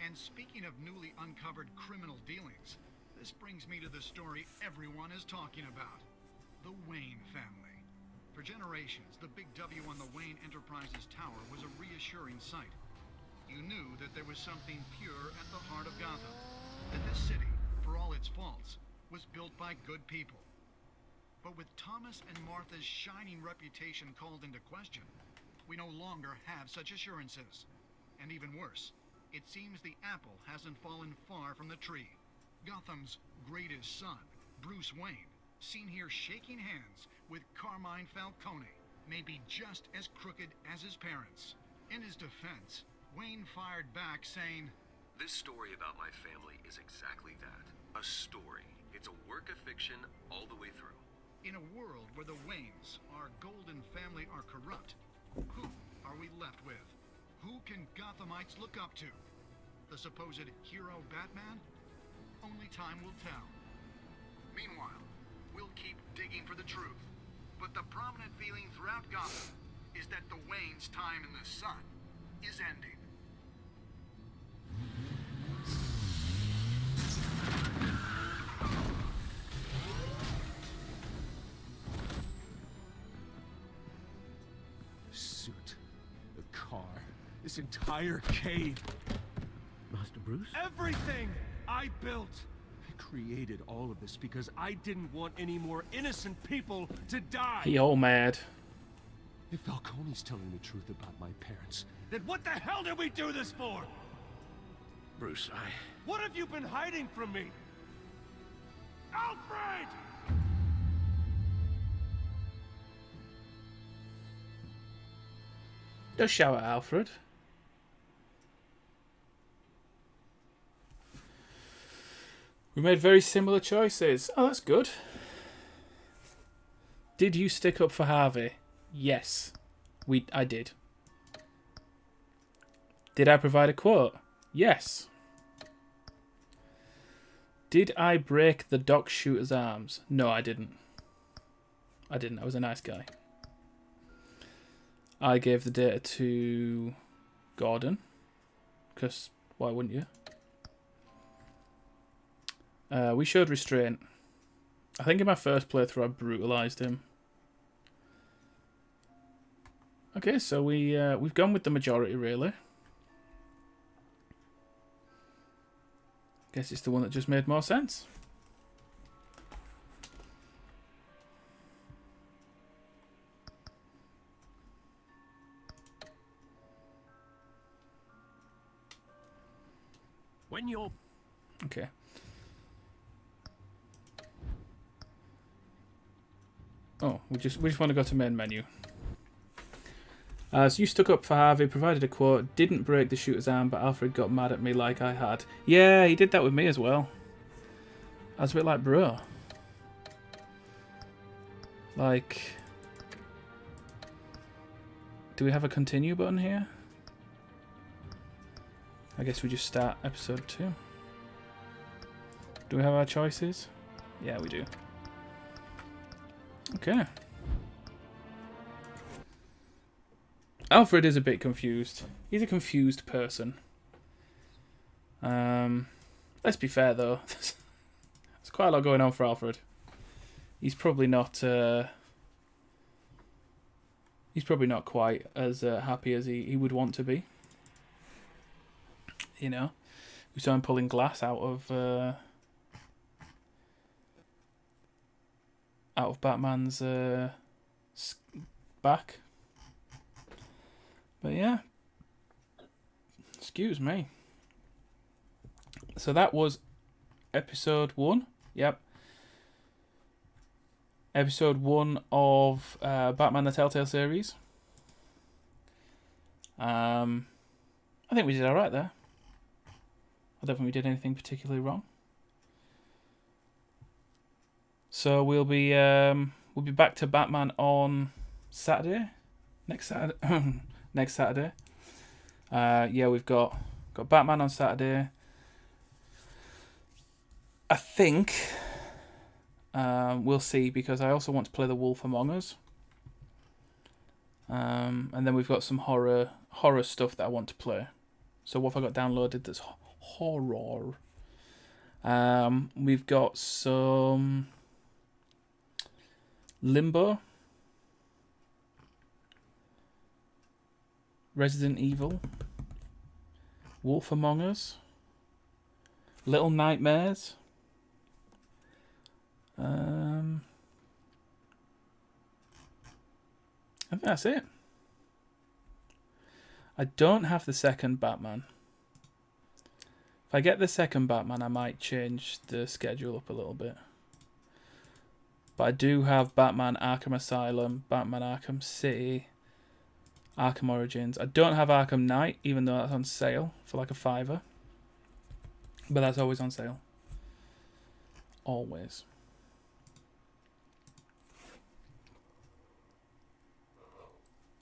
And speaking of newly uncovered criminal dealings, this brings me to the story everyone is talking about. The Wayne family. For generations, the big W on the Wayne Enterprises tower was a reassuring sight. You knew that there was something pure at the heart of Gotham. That this city, for all its faults, was built by good people. But with Thomas and Martha's shining reputation called into question, we no longer have such assurances. And even worse, it seems the apple hasn't fallen far from the tree. Gotham's greatest son, Bruce Wayne, seen here shaking hands with Carmine Falcone, may be just as crooked as his parents. In his defense, Wayne fired back saying, "This story about my family is exactly that. A story. It's a work of fiction all the way through." In a world where the Waynes, our golden family, are corrupt, who are we left with? Who can Gothamites look up to? The supposed hero Batman? Only time will tell. Meanwhile, we'll keep digging for the truth. But the prominent feeling throughout Gotham is that the Waynes' time in the sun is ending. The suit, the car, this entire cave. Master Bruce? Everything I built! Created all of this because I didn't want any more innocent people to die. He all mad. If Falcone's telling the truth about my parents, Then what the hell did we do this for? Bruce, What have you been hiding from me? Alfred! Don't shout at Alfred. We made very similar choices. Oh, that's good. Did you stick up for Harvey? Yes. I did. Did I provide a quote? Yes. Did I break the dock shooter's arms? No, I didn't. I didn't. I was a nice guy. I gave the data to Gordon. Because why wouldn't you? We showed restraint. I think in my first playthrough I brutalized him. Okay, so we've gone with the majority, really. Guess it's the one that just made more sense. when you're... Okay. Oh, we just want to go to main menu. So you stuck up for Harvey, provided a quote, didn't break the shooter's arm, but Alfred got mad at me like I had. Yeah, he did that with me as well. I was a bit like, bro. Like... Do we have a continue button here? I guess we just start episode 2. Do we have our choices? Yeah, we do. Okay. Alfred is a bit confused. He's a confused person. Let's be fair though. There's quite a lot going on for Alfred. He's probably not quite as happy as he would want to be. You know, we saw him pulling glass out of Batman's back. But yeah, excuse me. So that was episode 1. Yep. Episode 1 of Batman the Telltale Series. I think we did alright there. I don't think we did anything particularly wrong. So we'll be back to Batman on Saturday. Next Saturday. Yeah, we've got Batman on Saturday. I think we'll see, because I also want to play The Wolf Among Us. And then we've got some horror stuff that I want to play. So what have I got downloaded that's horror? We've got some Limbo, Resident Evil, Wolf Among Us, Little Nightmares. I think that's it. I don't have the second Batman. If I get the second Batman, I might change the schedule up a little bit. But I do have Batman Arkham Asylum, Batman Arkham City, Arkham Origins. I don't have Arkham Knight, even though that's on sale for like $5. But that's always on sale. Always.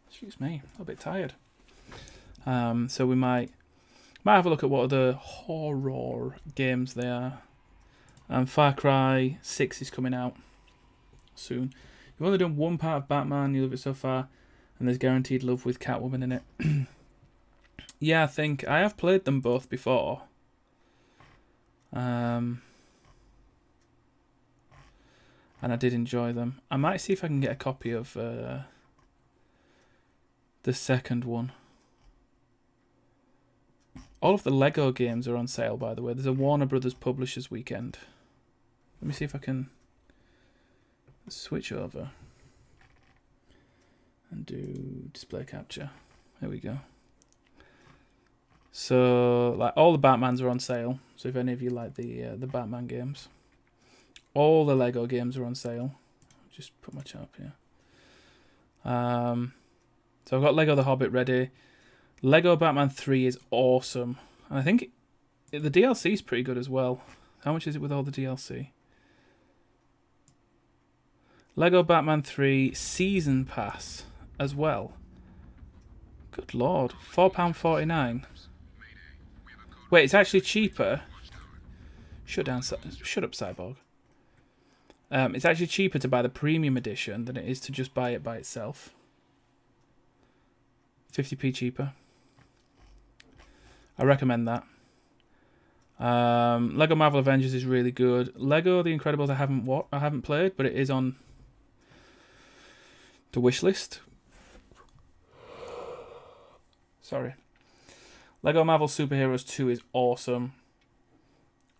Excuse me, a little bit tired. So we might have a look at what other horror games they are. Far Cry 6 is coming out soon. You've only done one part of Batman, you love it so far, and there's guaranteed love with Catwoman in it. Yeah, I think I have played them both before. And I did enjoy them. I might see if I can get a copy of the second one. All of the Lego games are on sale, by the way. There's a Warner Brothers Publishers Weekend. Let me see if I can switch over and do display capture. There we go. So, like, all the Batmans are on sale. So if any of you like the Batman games, all the Lego games are on sale. Just put my chart up here. So I've got Lego The Hobbit ready. Lego Batman 3 is awesome. And I think the DLC is pretty good as well. How much is it with all the DLC? Lego Batman 3 Season Pass as well. Good lord. £4.49. Wait, it's actually cheaper. Shut up, Cyborg. It's actually cheaper to buy the premium edition than it is to just buy it by itself. 50p cheaper. I recommend that. Lego Marvel Avengers is really good. Lego The Incredibles I haven't played, but it is on the wish list. Sorry. Lego Marvel Superheroes 2 is awesome.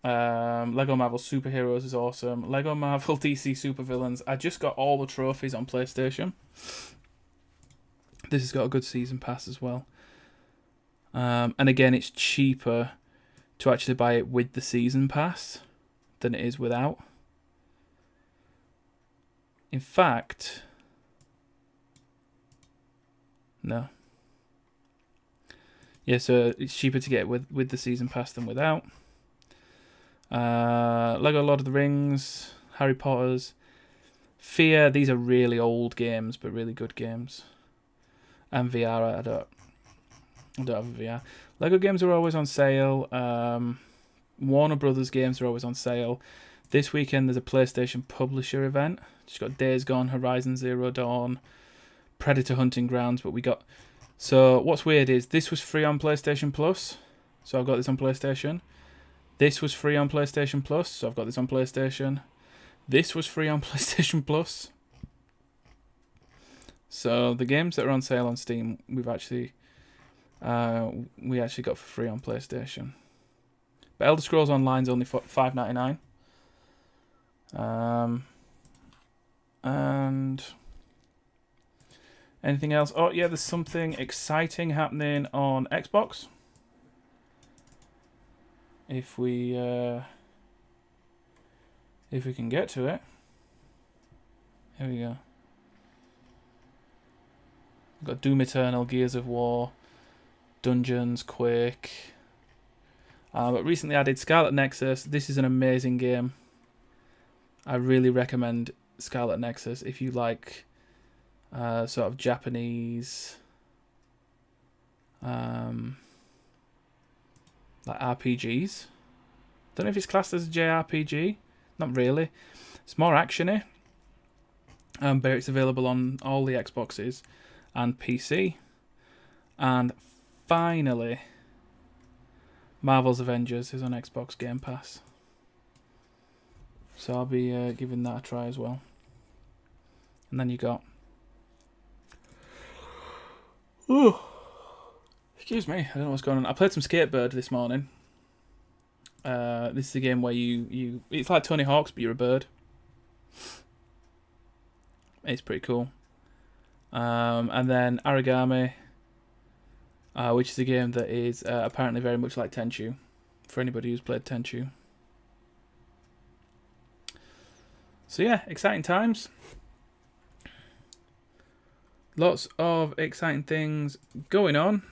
Lego Marvel Superheroes is awesome. Lego Marvel DC Supervillains. I just got all the trophies on PlayStation. This has got a good season pass as well. And again, it's cheaper to actually buy it with the season pass than it is without. In fact, no. Yeah, so it's cheaper to get with the season pass than without. Lego Lord of the Rings, Harry Potter's, Fear. These are really old games, but really good games. And VR, I don't have a VR. Lego games are always on sale. Warner Brothers games are always on sale. This weekend there's a PlayStation Publisher event. Just got Days Gone, Horizon Zero Dawn, Predator Hunting Grounds, but we got... So what's weird is this was free on PlayStation Plus, so I've got this on PlayStation. This was free on PlayStation Plus, so I've got this on PlayStation. This was free on PlayStation Plus. So the games that are on sale on Steam, we actually got for free on PlayStation. But Elder Scrolls Online's only $5.99. And anything else? Oh yeah, there's something exciting happening on Xbox. If we can get to it. Here we go. We've got Doom Eternal, Gears of War, Dungeons, Quake. But recently added Scarlet Nexus. This is an amazing game. I really recommend Scarlet Nexus if you like sort of Japanese like RPGs. Don't know if it's classed as a JRPG. Not really. It's more actiony. But it's available on all the Xboxes and PC. And finally, Marvel's Avengers is on Xbox Game Pass. So I'll be giving that a try as well. And then you got... Ooh. Excuse me, I don't know what's going on. I played some Skatebird this morning. This is a game where you it's like Tony Hawk's, but you're a bird. It's pretty cool. And then Origami, which is a game that is apparently very much like Tenchu, for anybody who's played Tenchu. So yeah, exciting times. Lots of exciting things going on.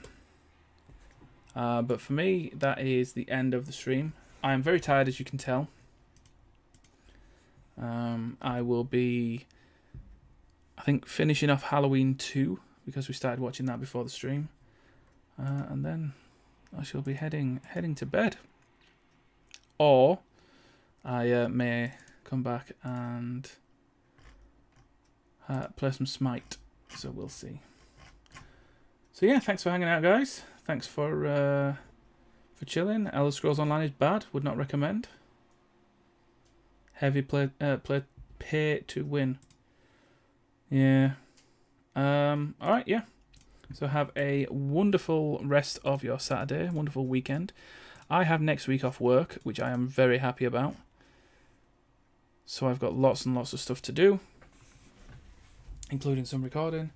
But for me, that is the end of the stream. I am very tired, as you can tell. I will be, I think, finishing off Halloween 2, because we started watching that before the stream. And then I shall be heading to bed. Or I may come back and play some Smite. So we'll see. So yeah, thanks for hanging out, guys. Thanks for chilling. Elder Scrolls Online is bad. Would not recommend. Heavy pay to win. Yeah. Alright, yeah. So have a wonderful rest of your Saturday. Wonderful weekend. I have next week off work, which I am very happy about. So I've got lots and lots of stuff to do, including some recording.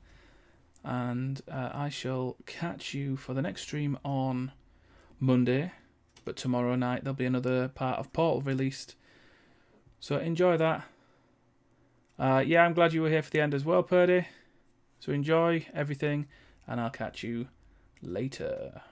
And I shall catch you for the next stream on Monday. But tomorrow night there'll be another part of Portal released. So enjoy that. Yeah, I'm glad you were here for the end as well, Purdy. So enjoy everything, and I'll catch you later.